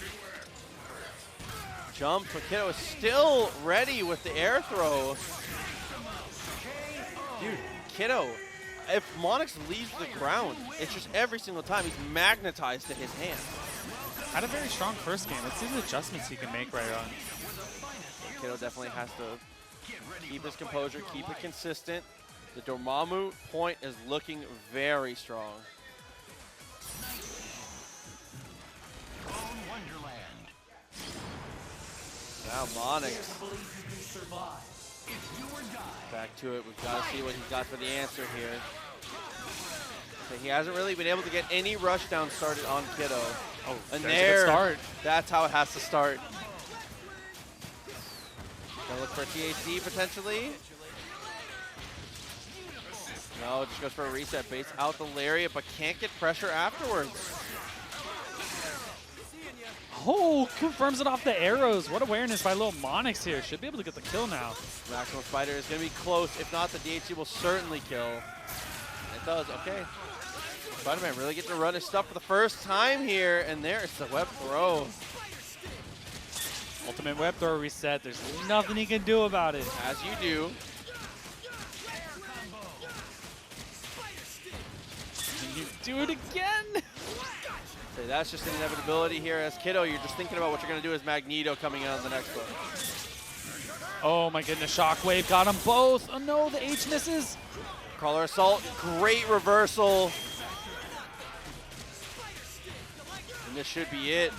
Jump, but Kiddo is still ready with the air throw. Dude, Kiddo, if Monix leaves the ground, it's just every single time he's magnetized to his hand. Had a very strong first game. It's these adjustments he can make right on. Kiddo definitely has to keep his composure, keep it consistent. The Dormammu point is looking very strong. Now Monix. Back to it. We've got to see what he's got for the answer here. So he hasn't really been able to get any rush down started on Kiddo. Oh, and there's a good start. That's how it has to start. Gonna look for THC potentially. No, just goes for a reset. Baits out the lariat, but can't get pressure afterwards. Oh, confirms it off the arrows. What awareness by little Monix here. Should be able to get the kill now. Maximum Spider is going to be close. If not, the DHC will certainly kill. And it does. Okay. SpiderMan really getting to run his stuff for the first time here. And there's the web throw. Ultimate web throw reset. There's nothing he can do about it. As you do. Can you do it again? Okay, that's just an inevitability here. As Kiddo, you're just thinking about what you're going to do as Magneto coming out in the next one. Oh my goodness, Shockwave got them both. Oh no, the H misses. Crawler Assault, great reversal. And this should be it.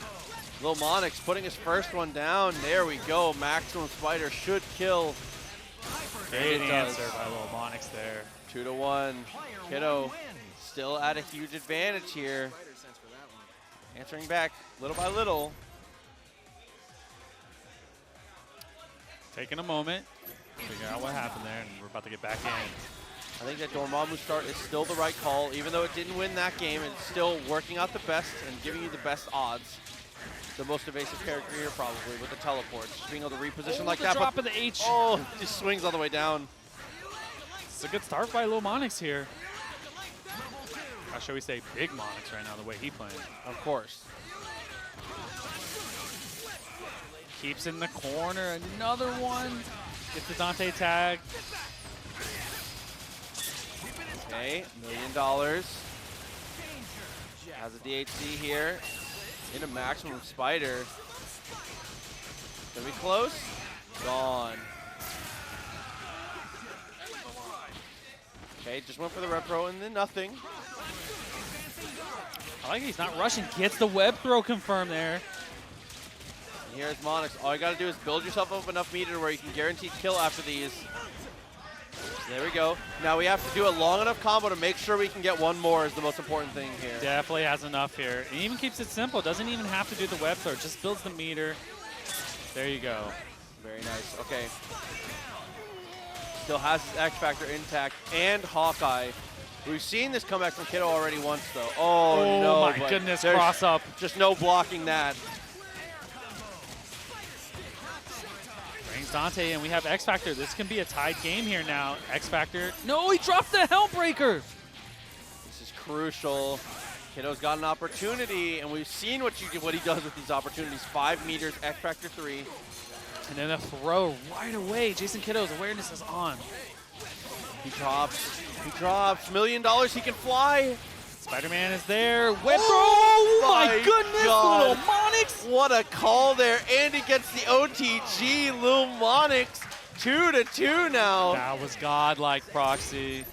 Lil Monix putting his first one down. There we go. Maximum Spider should kill. Great answer by Lil Monix there. 2-1. Kiddo still at a huge advantage here. Answering back little by little. Taking a moment, figure out what happened there, and we're about to get back in. I think that Dormammu start is still the right call. Even though it didn't win that game, it's still working out the best and giving you the best odds. The most evasive character here probably with the teleports. Just being able to reposition like that. Drop of the H. Oh, just swings all the way down. It's a good start by Lil Monix here. Or shall we say Big Monix right now, the way he playing. Of course. Keeps in the corner, another one. Gets the Dante tag. Okay, $1 million. Has a DHC here. Into Maximum Spider. Gonna be close. Gone. Okay, just went for the rep throw and then nothing. I like he's not rushing. Gets the web throw confirmed there. And here's Monix. All you gotta do is build yourself up enough meter where you can guarantee kill after these. There we go. Now we have to do a long enough combo to make sure we can get one more is the most important thing here. Definitely has enough here. He even keeps it simple. Doesn't even have to do the web throw. Just builds the meter. There you go. Very nice. Okay. Still has his X Factor intact and Hawkeye. We've seen this comeback from Kiddo already once, though. Oh no! My goodness, cross up. Just no blocking that. Brings Dante, and we have X Factor. This can be a tied game here now. X Factor. No, he dropped the Helmbreaker. This is crucial. Kiddo's got an opportunity, and we've seen what he does with these opportunities. 5 meters, X Factor 3. And then a throw right away. JasonKido's awareness is on. He drops. He drops. $1 million. He can fly. SpiderMan is there. Web throw. Oh my goodness, God. Lil Monix. What a call there. And he gets the OTG. Lil Monix. 2-2 now. That was godlike, Proxy.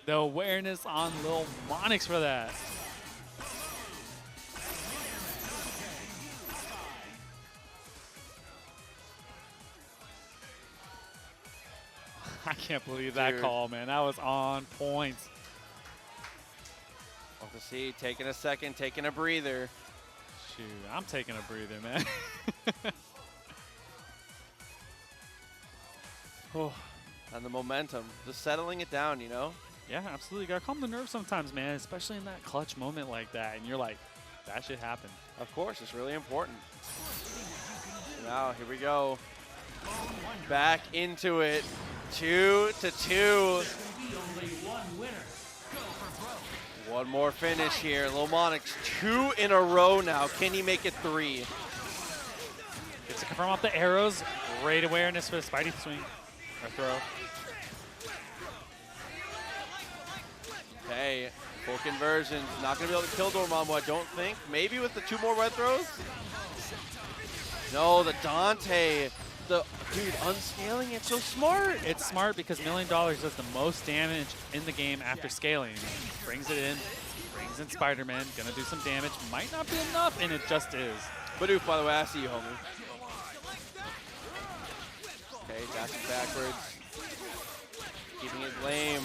The awareness on Lil Monix for that. I can't believe that call, man. That was on point. Off the sea, taking a second, taking a breather. Shoot, I'm taking a breather, man. Oh, and the momentum, just settling it down, you know? Yeah, absolutely. You gotta calm the nerves sometimes, man, especially in that clutch moment like that. And you're like, that should happen. Of course, it's really important. Now, here we go. Back into it. 2-2. One more finish here. Lil Monix, 2 in a row now. Can he make it 3? Gets to confirm off the arrows. Great awareness for the Spidey swing or throw. Okay, full conversion. Not going to be able to kill Dormammu, I don't think. Maybe with the 2 more red throws? No, the Dante. Dude, unscaling it, so smart. It's smart because $1 million does the most damage in the game after scaling. Brings it in, brings in SpiderMan, gonna do some damage. Might not be enough, and it just is. Badoof, by the way, I see you, homie. Okay, dashing backwards. Keeping it lame.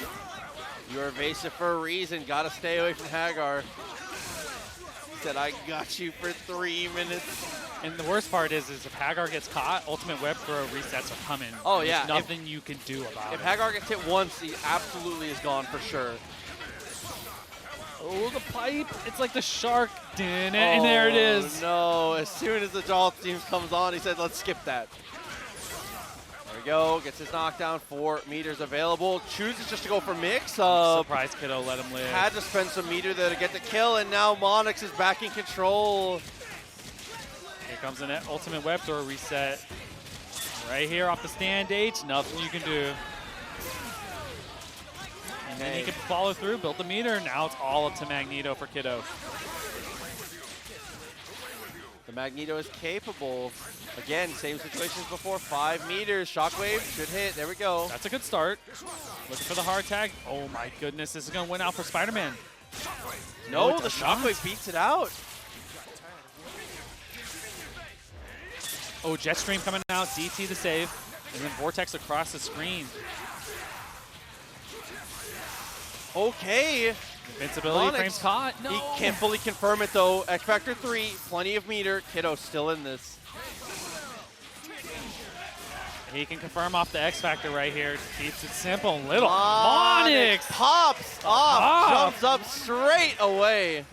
You're evasive for a reason. Gotta stay away from Haggar. He said, I got you for 3 minutes. And the worst part is if Haggar gets caught, ultimate web throw resets are coming. Oh, There's yeah. nothing you can do about it. If Haggar gets hit once, he absolutely is gone for sure. Oh, the pipe. It's like the shark. And there it is. No, as soon as the Doll team comes on, he said, let's skip that. There we go, gets his knockdown, 4 meters available. Chooses just to go for mix-up. Surprise Kiddo, let him live. Had to spend some meter there to get the kill, and now MODOK is back in control. Here comes an ultimate web throw reset. Right here off the stand H, nothing you can do. And then he can follow through, build the meter. Now it's all up to Magneto for Kiddo. The Magneto is capable. Again, same situation as before, 5 meters. Shockwave should hit, there we go. That's a good start. Looking for the hard tag. Oh my goodness, this is gonna win out for SpiderMan. No, it the does not. Shockwave beats it out. Oh, Jetstream coming out, DT the save, and then Vortex across the screen. Okay. Invincibility MODOK, frames caught. No. He can't fully confirm it though. X Factor 3, plenty of meter. Kiddo still in this. He can confirm off the X Factor right here. Keeps it simple. Little MODOK MODOK. pops off, jumps up straight away.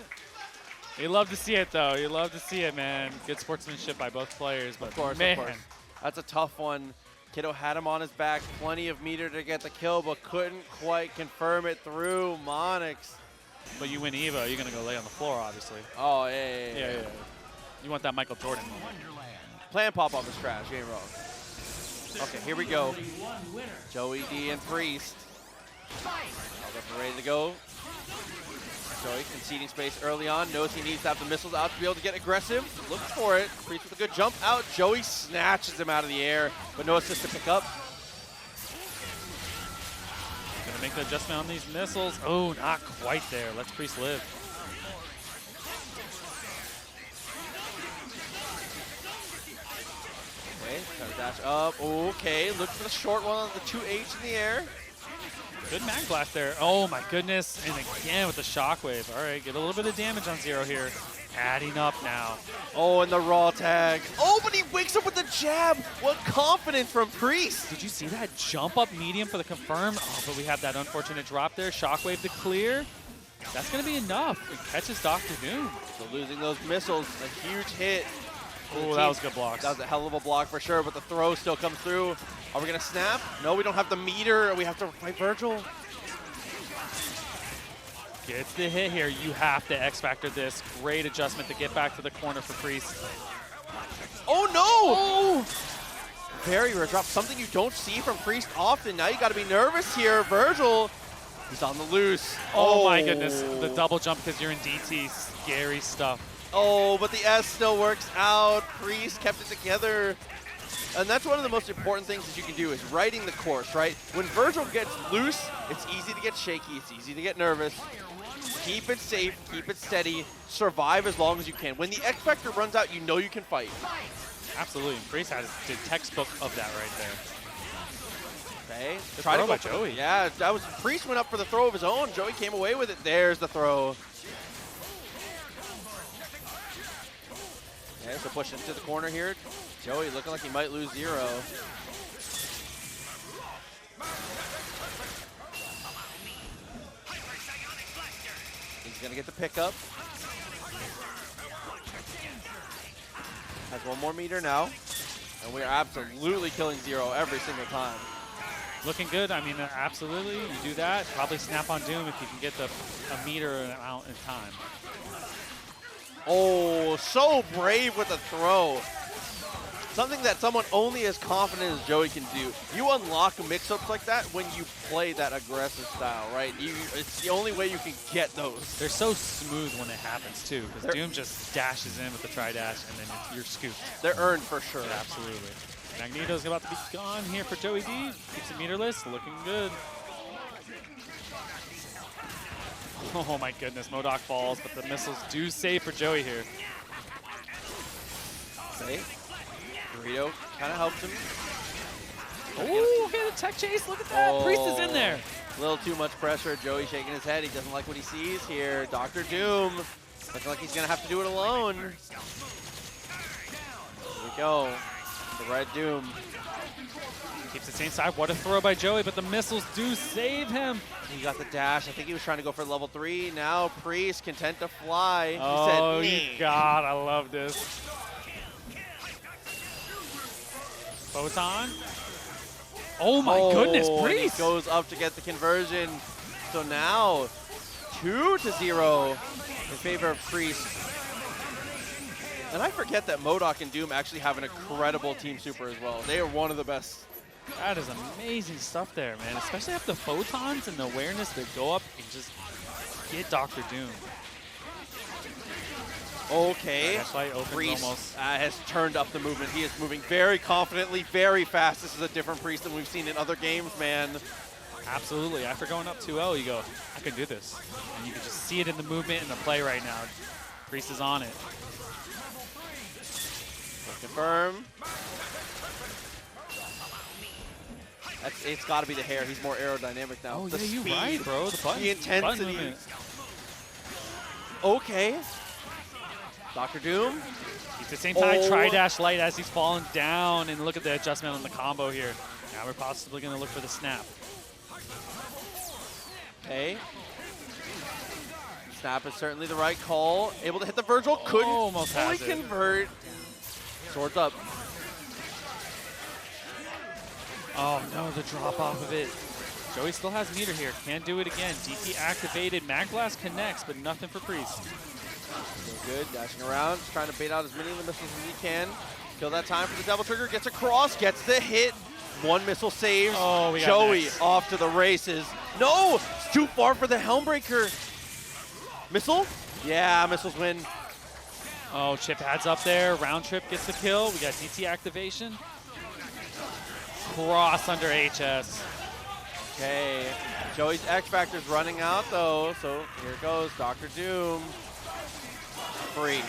You love to see it though. You love to see it, man. Good sportsmanship by both players. But Of course. That's a tough one. Kiddo had him on his back, plenty of meter to get the kill, but couldn't quite confirm it through MODOK. But you win Evo, you're gonna go lay on the floor, obviously. Oh, yeah. Yeah. You want that Michael Jordan. Plan pop off is trash, you ain't wrong. Okay, here we go. Joey D and Priest. All ready to go. Joey conceding space early on, knows he needs to have the missiles out to be able to get aggressive. Looks for it. Priest with a good jump out. Joey snatches him out of the air, but no assist to pick up. Gonna make the adjustment on these missiles. Oh, not quite there. Let's Priest live. Okay, trying to dash up. Okay, look for the short one on the 2H in the air. Good mag blast there. Oh my goodness. And again with the shockwave. All right, get a little bit of damage on Zero here. Adding up now. Oh, and the raw tag. Oh, but he wakes up with the jab. What confidence from Priest. Did you see that jump up medium for the confirm? Oh, but we have that unfortunate drop there. Shockwave to clear. That's going to be enough. It catches Dr. Doom. So losing those missiles, a huge hit. Oh, that was good blocks. That was a hell of a block for sure, but the throw still comes through. Are we going to snap? No, we don't have the meter. We have to fight Vergil. Gets the hit here. You have to X-Factor this. Great adjustment to get back to the corner for Priest. Oh, no! Oh! Very rare drop. Something you don't see from Priest often. Now you got to be nervous here. Vergil, he's on the loose. Oh my goodness. The double jump because you're in DT. Scary stuff. Oh, but the S still works out. Priest kept it together. And that's one of the most important things that you can do is writing the course, right? When Vergil gets loose, it's easy to get shaky. It's easy to get nervous. Keep it safe. Keep it steady. Survive as long as you can. When the X Factor runs out, you know you can fight. Absolutely. Priest had the textbook of that right there. Okay. Good Try to throw go by for Joey. Yeah, that was Priest went up for the throw of his own. Joey came away with it. There's the throw. Okay, so push into the corner here. Joey looking like he might lose Zero. He's gonna get the pickup. Has one more meter now. And we are absolutely killing Zero every single time. Looking good. I mean, absolutely. You do that. Probably snap on Doom if you can get a meter out in time. Oh, so brave with the throw. Something that someone only as confident as Joey can do. You unlock mix-ups like that when you play that aggressive style, right? It's the only way you can get those. They're so smooth when it happens, too, because Doom just dashes in with the tri-dash, and then you're scooped. They're earned for sure. Yeah, absolutely. Magneto's about to be gone here for Joey D. Keeps it meterless, looking good. Oh my goodness, MODOK falls, but the missiles do save for Joey here. See? Dorito kind of helps him. Ooh, okay, the tech chase. Look at that. Priest is in there. A little too much pressure. Joey shaking his head. He doesn't like what he sees here. Dr. Doom looking like he's going to have to do it alone. Here we go. The Red Doom. Keeps it same side. What a throw by Joey, but the missiles do save him. He got the dash. I think he was trying to go for level 3. Now Priest content to fly. Oh, he said, God, I love this. Photon. Oh my goodness, and Priest! he goes up to get the conversion. So now 2-0 in favor of Priest. And I forget that MODOK and Doom actually have an incredible team super as well. They are one of the best. That is amazing stuff there, man. Especially after the photons and the awareness to go up and just get Dr. Doom. Okay, That's why it opens Priest almost. has turned up the movement. He is moving very confidently, very fast. This is a different Priest than we've seen in other games, man. Absolutely. After going up 2-0, you go, I can do this. And you can just see it in the movement and the play right now. Priest is on it. Confirm. It's got to be the hair. He's more aerodynamic now. Oh, the yeah, speed, you're right, bro. The button, the intensity. button movement. Okay. Dr. Doom. He's the same time, tri-dash light as he's falling down, and look at the adjustment on the combo here. Now we're possibly going to look for the snap. Okay. Snap is certainly the right call. Able to hit the Vergil. Couldn't almost fully has it. convert. Swords up. Oh no, the drop off of it. Joey still has meter here. Can do it again. DT activated. Mag Blast connects, but nothing for Priest. So good. Dashing around. Just trying to bait out as many of the missiles as he can. Kill that time for the double trigger. Gets across. Gets the hit. One missile saves. Oh, we got Joey next. off to the races. No! It's too far for the Helmbreaker. Missile? Yeah, missiles win. Oh, Chip adds up there. Round trip gets the kill. We got DT activation. Cross under HS. Okay. Joey's X Factor's running out though, so here goes Dr. Doom. Free.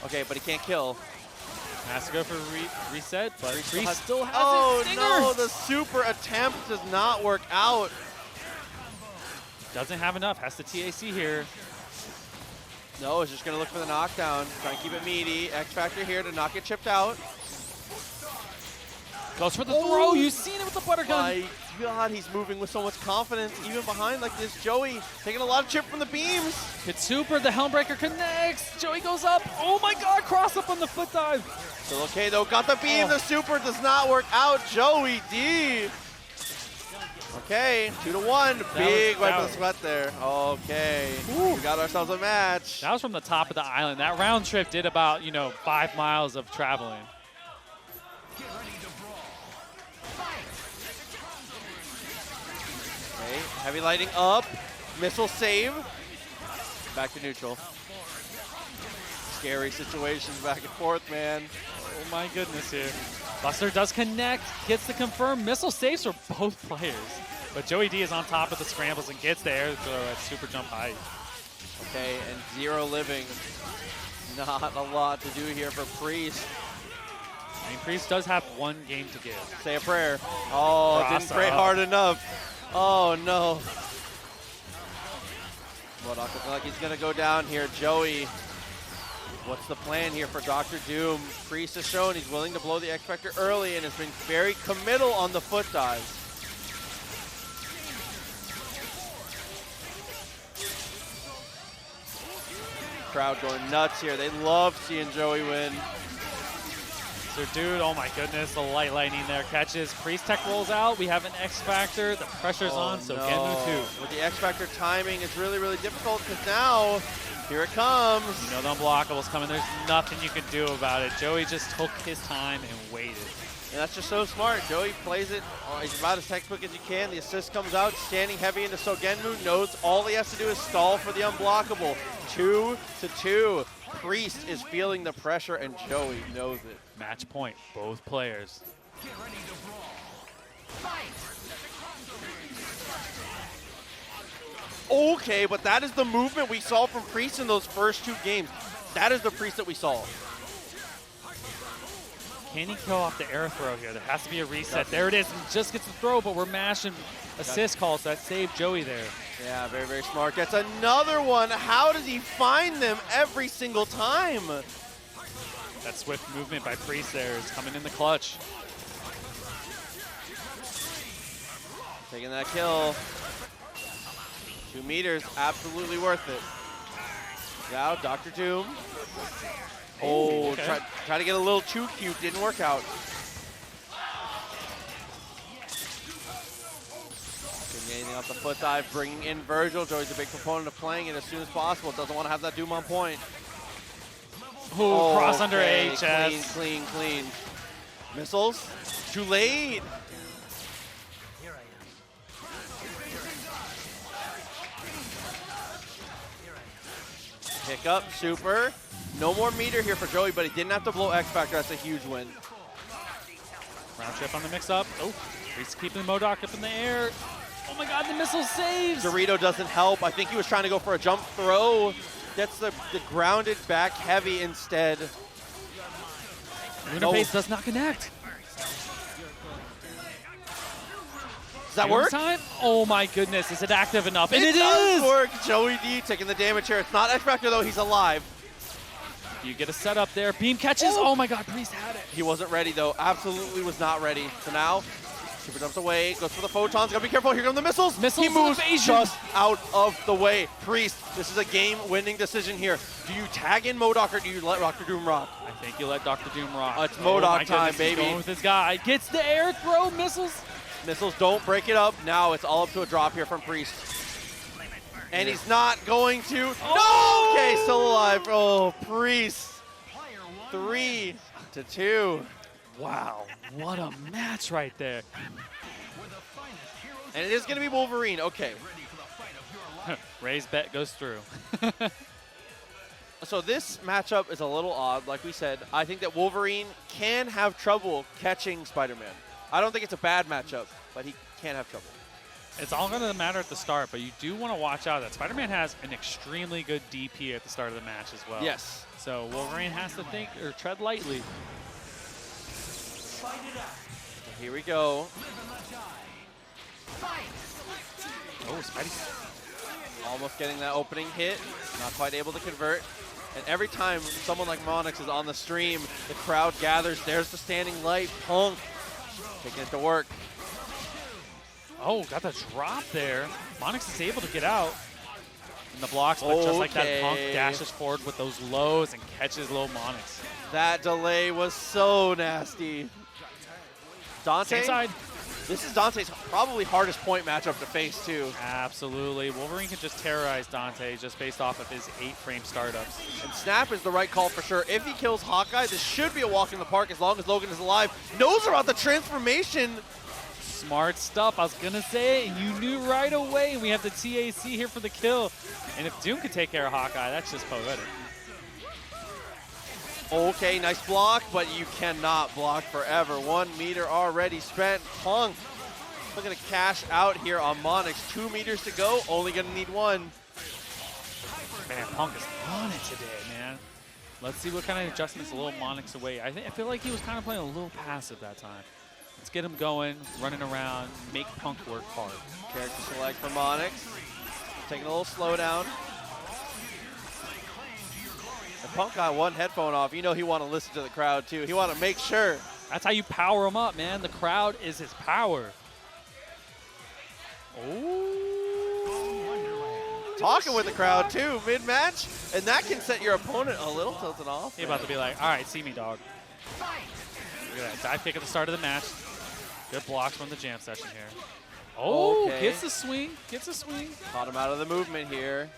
Okay, but he can't kill. Has to go for reset, but Priest still has Oh it. Stinger! no, the super attempt does not work out. Doesn't have enough. Has to TAC here. No, it's just gonna look for the knockdown. Try and keep it meaty. X Factor here to not get chipped out. Goes for the throw. You've seen it with the butter gun. My God, he's moving with so much confidence. Even behind like this, Joey taking a lot of chip from the beams. Hit super. The Helmbreaker connects. Joey goes up. Oh my God, cross up on the foot dive. Still okay though, got the beam. Oh. The super does not work out. Joey D. Okay, 2-1. Big wipe of the sweat there. Okay, we got ourselves a match. That was from the top of the island. That round trip did about, 5 miles of traveling. Okay, heavy lighting up. Missile save. Back to neutral. Scary situations back and forth, man. Oh my goodness here. Buster does connect, gets the confirm. Missile saves for both players. But Joey D is on top of the scrambles and gets the air throw at super jump height. Okay, and 0 living. Not a lot to do here for Priest. I mean, Priest does have one game to give. Say a prayer. Oh, Cross didn't pray up. hard enough. Oh, no. MODOK looking like he's going to go down here. Joey, what's the plan here for Dr. Doom? Priest has shown he's willing to blow the X Factor early and has been very committal on the foot dives. Crowd going nuts here. They love seeing Joey win. So, dude, oh my goodness, the light lightning there catches. Priest tech rolls out. We have an X Factor. The pressure's on, so no. Genmu too. With the X Factor timing, it's really, really difficult because now, here it comes. You know the unblockables coming. There's nothing you can do about it. Joey just took his time and waited. And that's just so smart. Joey plays it. He's about as textbook as you can. The assist comes out, standing heavy into Sogenmu. Knows all he has to do is stall for the unblockable. 2-2. Priest is feeling the pressure, and Joey knows it. Match point, both players. Okay, but that is the movement we saw from Priest in those first 2 games. That is the Priest that we saw. Can he kill off the air throw here? There has to be a reset. There it is. And just gets the throw, but we're mashing assist call, so that saved Joey there. Yeah, very, very smart. Gets another one. How does he find them every single time? That swift movement by Priest there is coming in the clutch. Taking that kill. 2 meters, absolutely worth it. Now, Dr. Doom. Oh, okay. try to get a little too cute, didn't work out. Getting anything off the foot dive, bringing in Vergil. Joey's a big proponent of playing it as soon as possible. Doesn't want to have that Doom on point. Ooh, cross under HS. Clean. Missiles, too late. Pick up, super. No more meter here for Joey, but he didn't have to blow X Factor. That's a huge win. Round trip on the mix-up. Oh, he's keeping the MODOK up in the air. Oh my god, the missile saves! Dorito doesn't help. I think he was trying to go for a jump throw. Gets the grounded back heavy instead. Lunar base does not connect. Does that work? Time? Oh my goodness, is it active enough? And It it does is! work. Joey D taking the damage here. It's not X Factor though, he's alive. You get a setup there. Beam catches. Oh my god, Priest had it. He wasn't ready though. Absolutely was not ready. So now, super jumps away, goes for the photons. Gotta be careful. Here come the missiles. Missiles He moves evasion. just out of the way. Priest, this is a game-winning decision here. Do you tag in MODOK or do you let Dr. Doom rock? I think you let Dr. Doom rock. It's MODOK my time, goodness, baby. He's going with his guy. Gets the air throw missiles. Missiles don't break it up. Now it's all up to a drop here from Priest. And he's not going to. No! Okay, still alive. Oh, Priest. 3-2. Wow, what a match right there. And it is going to be Wolverine. Okay. Ray's bet goes through. So this matchup is a little odd. Like we said, I think that Wolverine can have trouble catching Spider-Man. I don't think it's a bad matchup, but he can have trouble. It's all going to matter at the start, but you do want to watch out that Spider-Man has an extremely good DP at the start of the match as well. Yes. So Wolverine has to think or tread lightly. Here we go. Oh, Spidey. Almost getting that opening hit. Not quite able to convert. And every time someone like Monix is on the stream, the crowd gathers. There's the standing light. Punk taking it to work. Oh, got the drop there. Monix is able to get out in the blocks, but just like that, Punk dashes forward with those lows and catches low Monix. That delay was so nasty. Dante? Same side. This is Dante's probably hardest point matchup to face, too. Absolutely. Wolverine can just terrorize Dante just based off of his 8-frame startups. And Snap is the right call for sure. If he kills Hawkeye, this should be a walk in the park as long as Logan is alive. Knows about the transformation. Smart stuff. I was going to say it. You knew right away. We have the TAC here for the kill. And if Doom could take care of Hawkeye, that's just poetic. Okay, nice block, but you cannot block forever. 1 meter already spent. Punk looking to cash out here on Monix. 2 meters to go, only gonna need 1. Man, Punk is on it today, man. Let's see what kind of adjustments a little Monix away. I feel like he was kind of playing a little passive that time. Let's get him going, running around, make Punk work hard. Character select for Monix. Taking a little slowdown. The Punk got 1 headphone off. You know he want to listen to the crowd too. He want to make sure. That's how you power him up, man. The crowd is his power. Oh. Talking with the crowd too, mid-match. And that can set your opponent a little tilted off. He's about to be like, all right, see me, dog. Look at that dive kick at the start of the match. Good blocks from the jam session here. Oh, Okay. gets the swing, gets a swing. Caught him out of the movement here.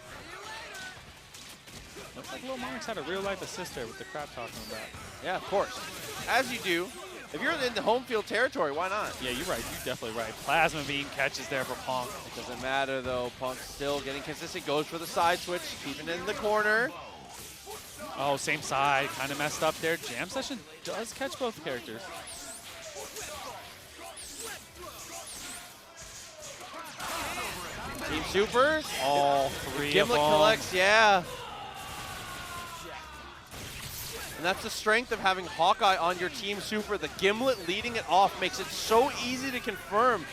Looks like Lil Monix had a real-life assist there with the crowd talking about. Yeah, of course. As you do. If you're in the home field territory, why not? Yeah, you're right. You're definitely right. Plasma beam catches there for Punk. It doesn't matter, though. Punk still getting consistent. Goes for the side switch, keeping it in the corner. Oh, same side. Kind of messed up there. Jam session does catch both characters. Team Supers. All 3 of Gimlet them. collects, yeah. And And that's the strength of having Hawkeye on your team super. The Gimlet leading it off makes it so easy to confirm.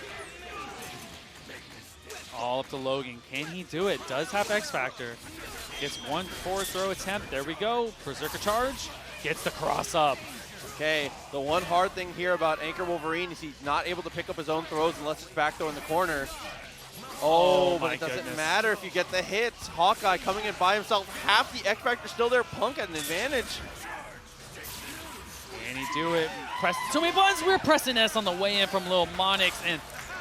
All up to Logan. Can he do it? Does have X Factor. Gets one forward throw attempt. There we go. Berserker charge. Gets the cross up. Okay, the one hard thing here about Anchor Wolverine is he's not able to pick up his own throws unless it's back throw in the corner. Oh, but my it doesn't goodness. matter if you get the hits. Hawkeye coming in by himself. Half the X Factor still there. Punk at an advantage. Can he do it? Press so many buttons. We're pressing S on the way in from Lil Monix. And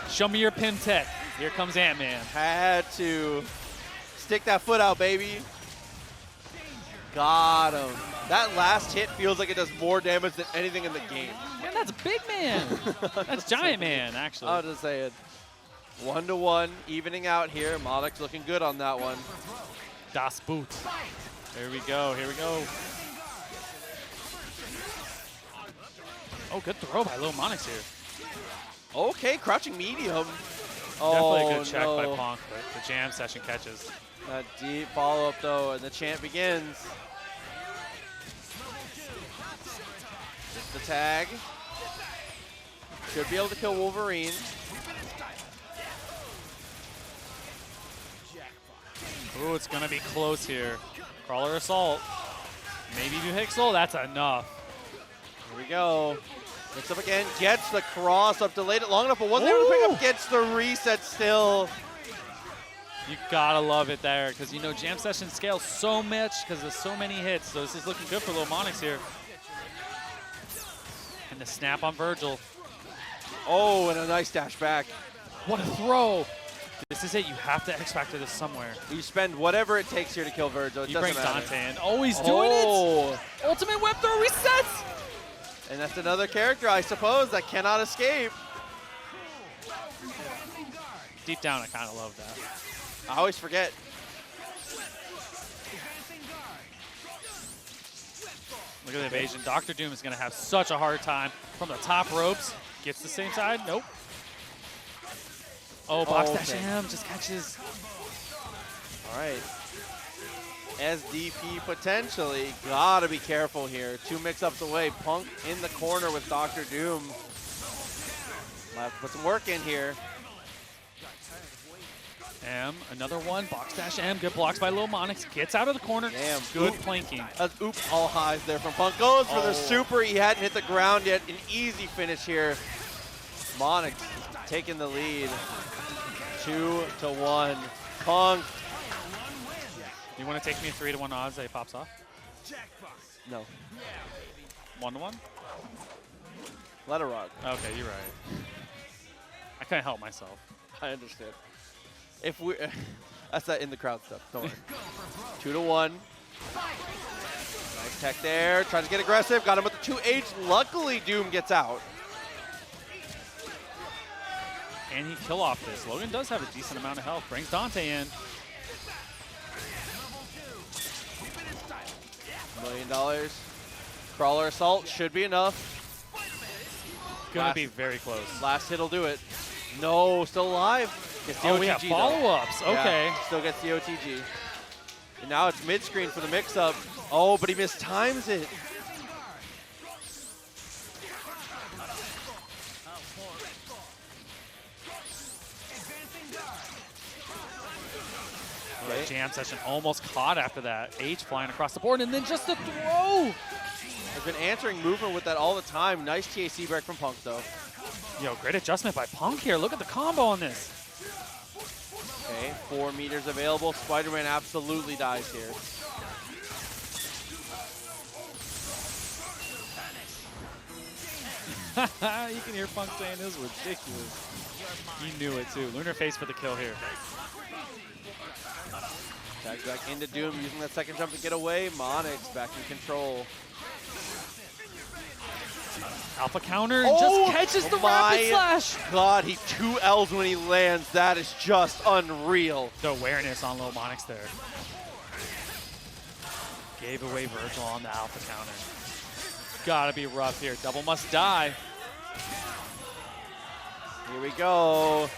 show me your pin tech. Here comes Ant-Man. Had to stick that foot out, baby. Got him. That last hit feels like it does more damage than anything in the game. Man, that's Big Man. That's Giant Man, actually. I'll just say it. 1-1, evening out here. MODOK's looking good on that one. Das Boot. Here we go. Here we go. Oh, good throw by Lil Monix here. Okay, crouching medium. Definitely Oh, a good check by no. Punk, but the jam session catches. That deep follow-up, though, and the chant begins. Just the tag. Should be able to kill Wolverine. Ooh, it's going to be close here. Crawler Assault. Maybe you Hixel. That's enough. Here we go. Mix up again. Gets the cross up. Delayed it long enough, but wasn't able to pick up. Gets the reset still. You got to love it there because, you know, jam session scales so much because there's so many hits. So this is looking good for Lil Monix here. And the snap on Vergil. Oh, and a nice dash back. What a throw. This is it. You have to X-Factor this somewhere. You spend whatever it takes here to kill Vergil. It He doesn't brings matter. Dante in. Oh, he's doing it. Ultimate web throw resets. And that's another character, I suppose, that cannot escape. Deep down, I kind of love that. I always forget. Look at the evasion. Dr. Doom is going to have such a hard time from the top ropes. Gets the same side. Nope. Oh, box dash M just catches. All right. SDP potentially. Gotta be careful here. Two mix-ups away. Punk in the corner with Dr. Doom. Might have to put some work in here. M, another one. Box dash M. Good blocks by Lil Monix. Gets out of the corner. Damn. Good Oop. planking. That's oop, all highs there from Punk. Goes for Oh. the super. He hadn't hit the ground yet. An easy finish here. Monix taking the lead. 2-1. Punk. You want to take me a 3-1 odds that he pops off? No. 1-1? Let her rock. Okay, you're right. I couldn't help myself. I understand. If we, that's that in the crowd stuff. Don't worry. 2-1. Nice tech there. Trying to get aggressive. Got him with the 2H. Luckily, Doom gets out. And he kill off this. Logan does have a decent amount of health. Brings Dante in. $1 million. Crawler assault should be enough. Gonna be very close. Last hit'll do it. No, still alive. Gets the Oh, OTG, we have though. follow-ups. Okay. Yeah, still gets the OTG. And now it's mid-screen for the mix-up. Oh, but he mistimes it. Right. Jam session almost caught after that. H flying across the board, and then just a throw. Has been answering movement with that all the time. Nice TAC break from Punk, though. Yo, great adjustment by Punk here. Look at the combo on this. Okay, 4 meters available. SpiderMan absolutely dies here. You can hear Punk saying this is ridiculous. He knew it too. Lunar face for the kill here. Tags back into Doom, using that second jump to get away. Monix back in control. Alpha counter and just catches the rapid slash. God, he 2 Ls when he lands. That is just unreal. The awareness on Lil Monix there. Gave away Vergil on the alpha counter. Gotta be rough here. Double must die. Here we go.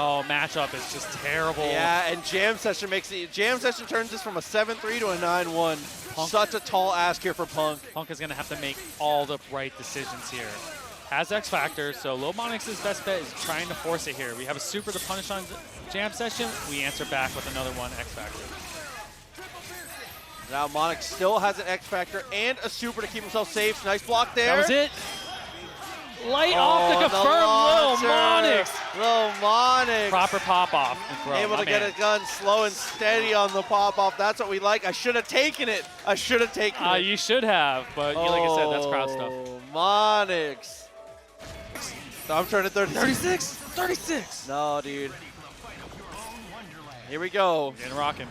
Oh, matchup is just terrible. Yeah, and Jam Session makes it. Jam Session turns this from a 7-3 to a 9-1. Such a tall ask here for Punk. Punk is going to have to make all the right decisions here. Has X Factor, so Lil Monix's best bet is trying to force it here. We have a super to punish on Jam Session. We answer back with another one, X Factor. Now Monix still has an X Factor and a super to keep himself safe. Nice block there. That was it. Light off to confirm Lil Monix. Lil Monix. Proper pop off and throw. Able to get a gun slow and steady on the pop off. That's what we like. I should have taken it. I should have taken it. You should have, but like I said, that's crowd stuff. Monix. So I'm turning 36. 36. No, dude. Here we go. Getting rocking.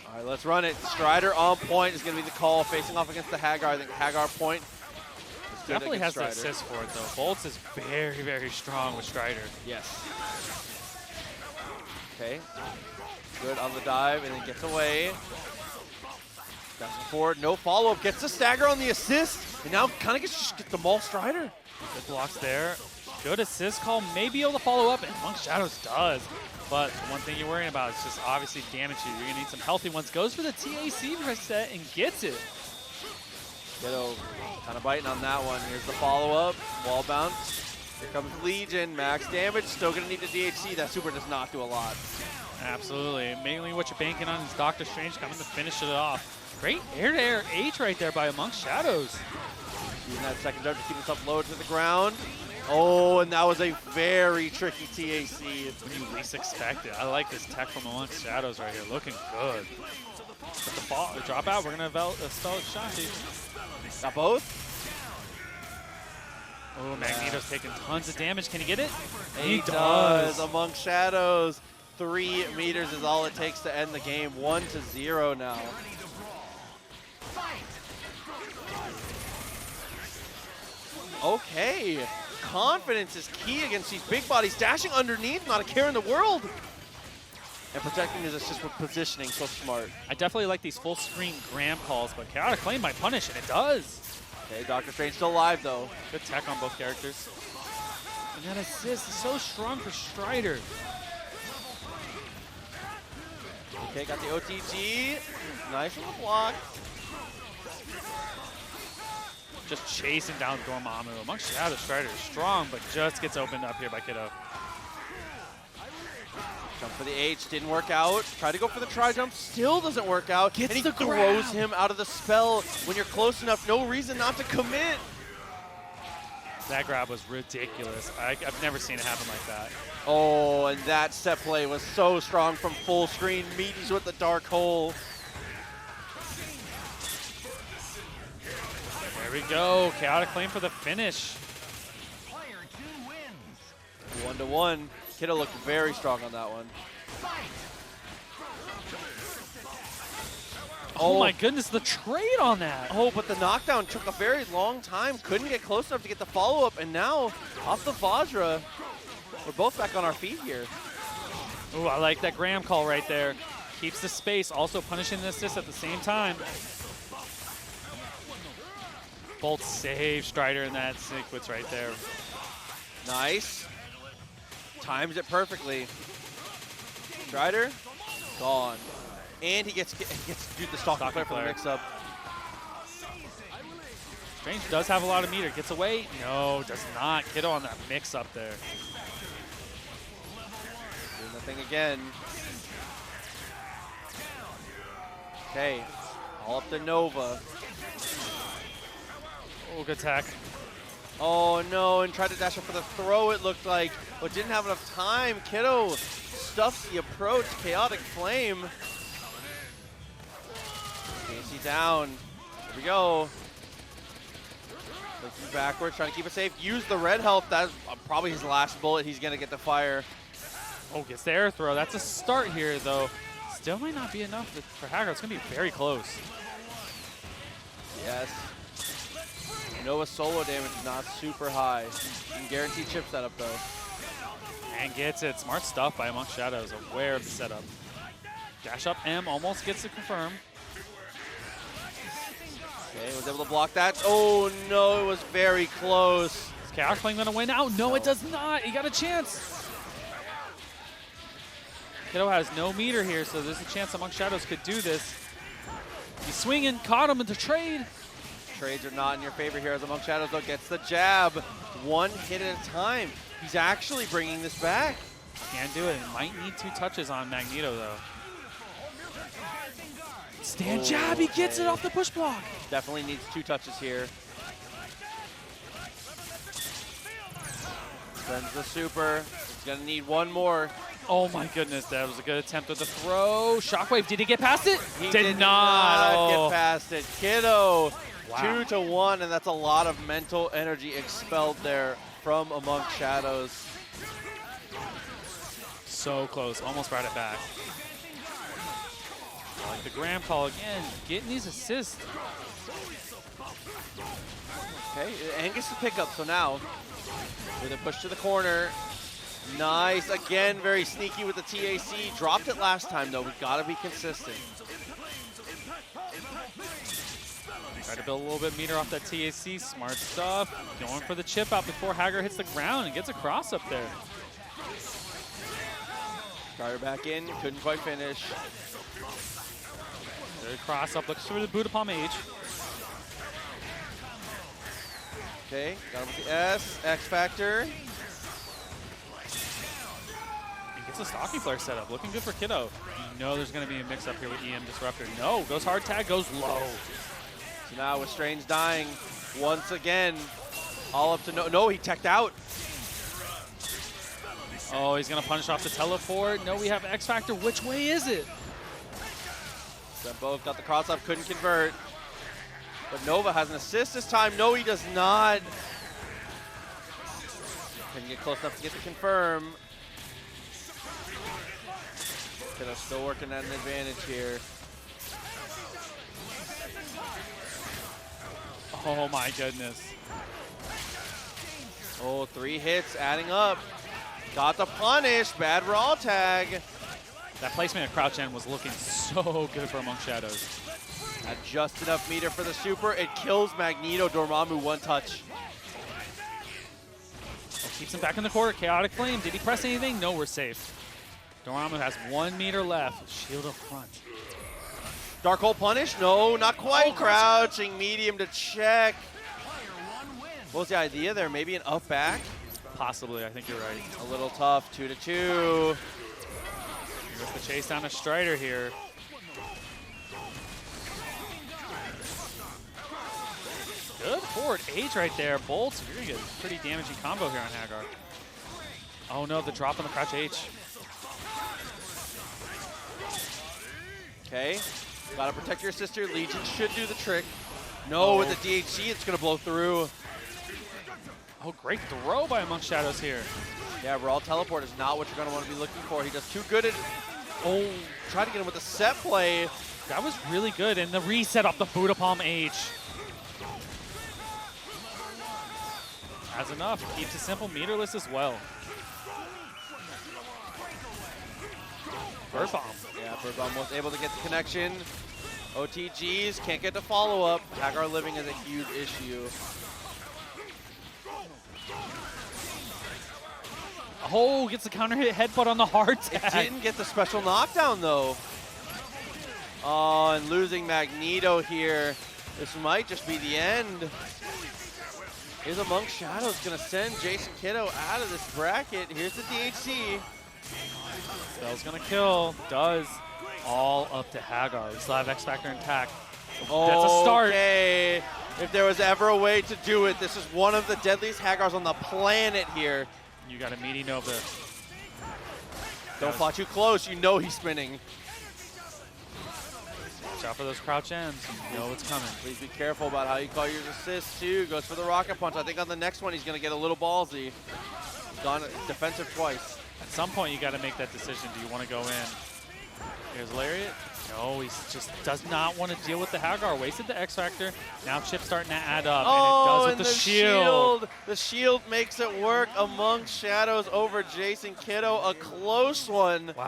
All right, let's run it. Strider on point is going to be the call. Facing off against the Haggar. I think Haggar point. Definitely has the assist for it, though. Bolts is very, very strong with Strider. Yes. Okay. Good on the dive, and then gets away. Bouncing forward, no follow-up. Gets the stagger on the assist, and now kind of gets the maul Strider. Good blocks there. Good assist call. May be able to follow up, and Monk Shadows does. But one thing you're worrying about is just obviously damage you. You're going to need some healthy ones. Goes for the TAC reset and gets it. Kiddo kind of biting on that one. Here's the follow-up. Wall bounce. Here comes Legion. Max damage. Still going to need the DHC. That super does not do a lot. Absolutely. Mainly what you're banking on is Doctor Strange coming to finish it off. Great air-to-air H right there by Among Shadows. Using that second jump to keep himself low to the ground. Oh, and that was a very tricky TAC. When you least expect it. I like this tech from Among Shadows right here. Looking good. With the fall, the drop out, we're going to spell it Shanti. Got both? Oh, Magneto's taking tons of damage. Can he get it? He does. Among Shadows. 3 meters is all it takes to end the game. 1-0 now. Okay. Confidence is key against these big bodies. Dashing underneath, not a care in the world. And protecting his assist with positioning, so smart. I definitely like these full screen Graham calls, but Chaotic Flame might punish, and it does. Okay, Doctor Strange still alive though. Good tech on both characters. And that assist is so strong for Strider. Okay, got the OTG. Nice little block. Just chasing down Dormammu. Among Shadows, Strider is strong, but just gets opened up here by Kiddo. Jump for the H, didn't work out. Try to go for the tri-jump, still doesn't work out. Gets and he the throws grab. him out of the spell. When you're close enough, no reason not to commit. That grab was ridiculous. I've never seen it happen like that. Oh, and that set play was so strong from full screen. Meaties with the dark hole. There we go. Chaotic Flame for the finish. 1-1. Kiddo looked very strong on that one. Oh my goodness, the trade on that. Oh, but the knockdown took a very long time. Couldn't get close enough to get the follow-up, and now off the Vajra, we're both back on our feet here. Ooh, I like that Graham call right there. Keeps the space, also punishing the assist at the same time. Bolt save Strider in that sequence right there. Nice. Times it perfectly. Strider, gone. And he gets to do the stalking flare for the mix-up. Strange does have a lot of meter. Gets away. No, does not. Kiddo on that mix-up there. Doing the thing again. Okay, all up to Nova. Oh, good attack. Oh no, and tried to dash up for the throw, it looked like, but didn't have enough time. Kiddo stuffs the approach. Chaotic Flame. Casey down. Here we go. Looking backwards, trying to keep it safe. Use the red health. That's probably his last bullet. He's going to get the fire. Oh, gets the air throw. That's a start here, though. Still might not be enough for Haggar. It's going to be very close. Yes. Nova's solo damage is not super high. You can guarantee chip setup, though. And gets it. Smart stuff by Among Shadows. Aware of the setup. Dash up M. Almost gets to confirm. Okay, was able to block that. Oh no, it was very close. It's Chaos Flame gonna win out. No, it does not. He got a chance. Kiddo has no meter here, so there's a chance Among Shadows could do this. He's swinging, caught him into trade. Trades are not in your favor here as Among Shadows, though, gets the jab. One hit at a time. He's actually bringing this back. Can't do it. Might need 2 touches on Magneto, though. Stand jab, he gets it off the push block. Definitely needs 2 touches here. Sends the super. He's gonna need 1 more. Oh my goodness, that was a good attempt with the throw. Shockwave, did he get past it? He did not Oh. get past it. Kiddo, Wow. 2-1, and that's a lot of mental energy expelled there from Among Shadows. So close, almost brought it back. I like the Graham call again, getting these assists. Okay, and gets the pickup, so now with a push to the corner. Nice, again, very sneaky with the TAC. Dropped it last time, though. We've got to be consistent. Try to build a little bit meter off that TAC, smart stuff. Going for the chip out before Haggar hits the ground and gets a cross up there. Starter back in, couldn't quite finish. Third cross up, looks for the boot upon Mage. Okay, got him with the S, X Factor. He gets a Stocky Flare set up, looking good for Kiddo. You know there's going to be a mix-up here with EM Disruptor. No, goes hard tag, goes low. So now with Strange dying, once again, all up to no, he teched out. Oh, he's going to punish off the teleport. No, we have X Factor. Which way is it? So both got the cross up, couldn't convert. But Nova has an assist this time. No, he does not. Can get close enough to get the confirm. Kiddo still working at an advantage here. Oh my goodness. Oh, 3 hits adding up. Got the punish, bad raw tag. That placement of Crouch End was looking so good for Among Shadows. Had just enough meter for the super. It kills Magneto. Dormammu 1 touch. Oh, keeps him back in the corner. Chaotic Flame. Did he press anything? No, we're safe. Dormammu has 1 meter left. Shield up front. Dark hole punish? No, not quite. Crouching medium to check. What was the idea there? Maybe an up back? Possibly, I think you're right. A little tough, 2-2. With the chase down to Strider here. Good forward H right there. Bolts, you're going to get a pretty damaging combo here on Haggar. Oh no, the drop on the Crouch H. Okay, gotta protect your sister. Legion should do the trick. No, with the DHC, it's gonna blow through. Oh, great throw by Among Shadows here. Yeah, Raw Teleport is not what you're gonna want to be looking for. He does too good at, oh, try to get him with the set play. That was really good, and the reset off the Buddha Palm H. That's enough, keeps it simple, meterless as well. Bird Bomb. Yeah, Bird Bomb was able to get the connection. OTGs can't get the follow-up. Haggar living is a huge issue. Oh, gets the counter hit headbutt on the hard tag. It didn't get the special knockdown, though. Oh, and losing Magneto here. This might just be the end. Is Among Shadows going to send JasonKido out of this bracket? Here's the DHC. Spell's going to kill. Does. All up to Haggar. We still have X Factor intact. Oh, that's a start. Okay. If there was ever a way to do it, this is one of the deadliest Haggars on the planet here. You got a meaty Nova. Don't fly too close. You know he's spinning. Watch out for those crouch ends. You know what's coming. Please be careful about how you call your assists, too. Goes for the rocket punch. I think on the next one, he's going to get a little ballsy. Gone defensive twice. At some point, you got to make that decision. Do you want to go in? Here's Lariat. No, he just does not want to deal with the Haggar. Wasted the X Factor. Now Chip's starting to add up, and it does with the shield. The shield makes it work. Among Shadows over JasonKido. A close one. Wow.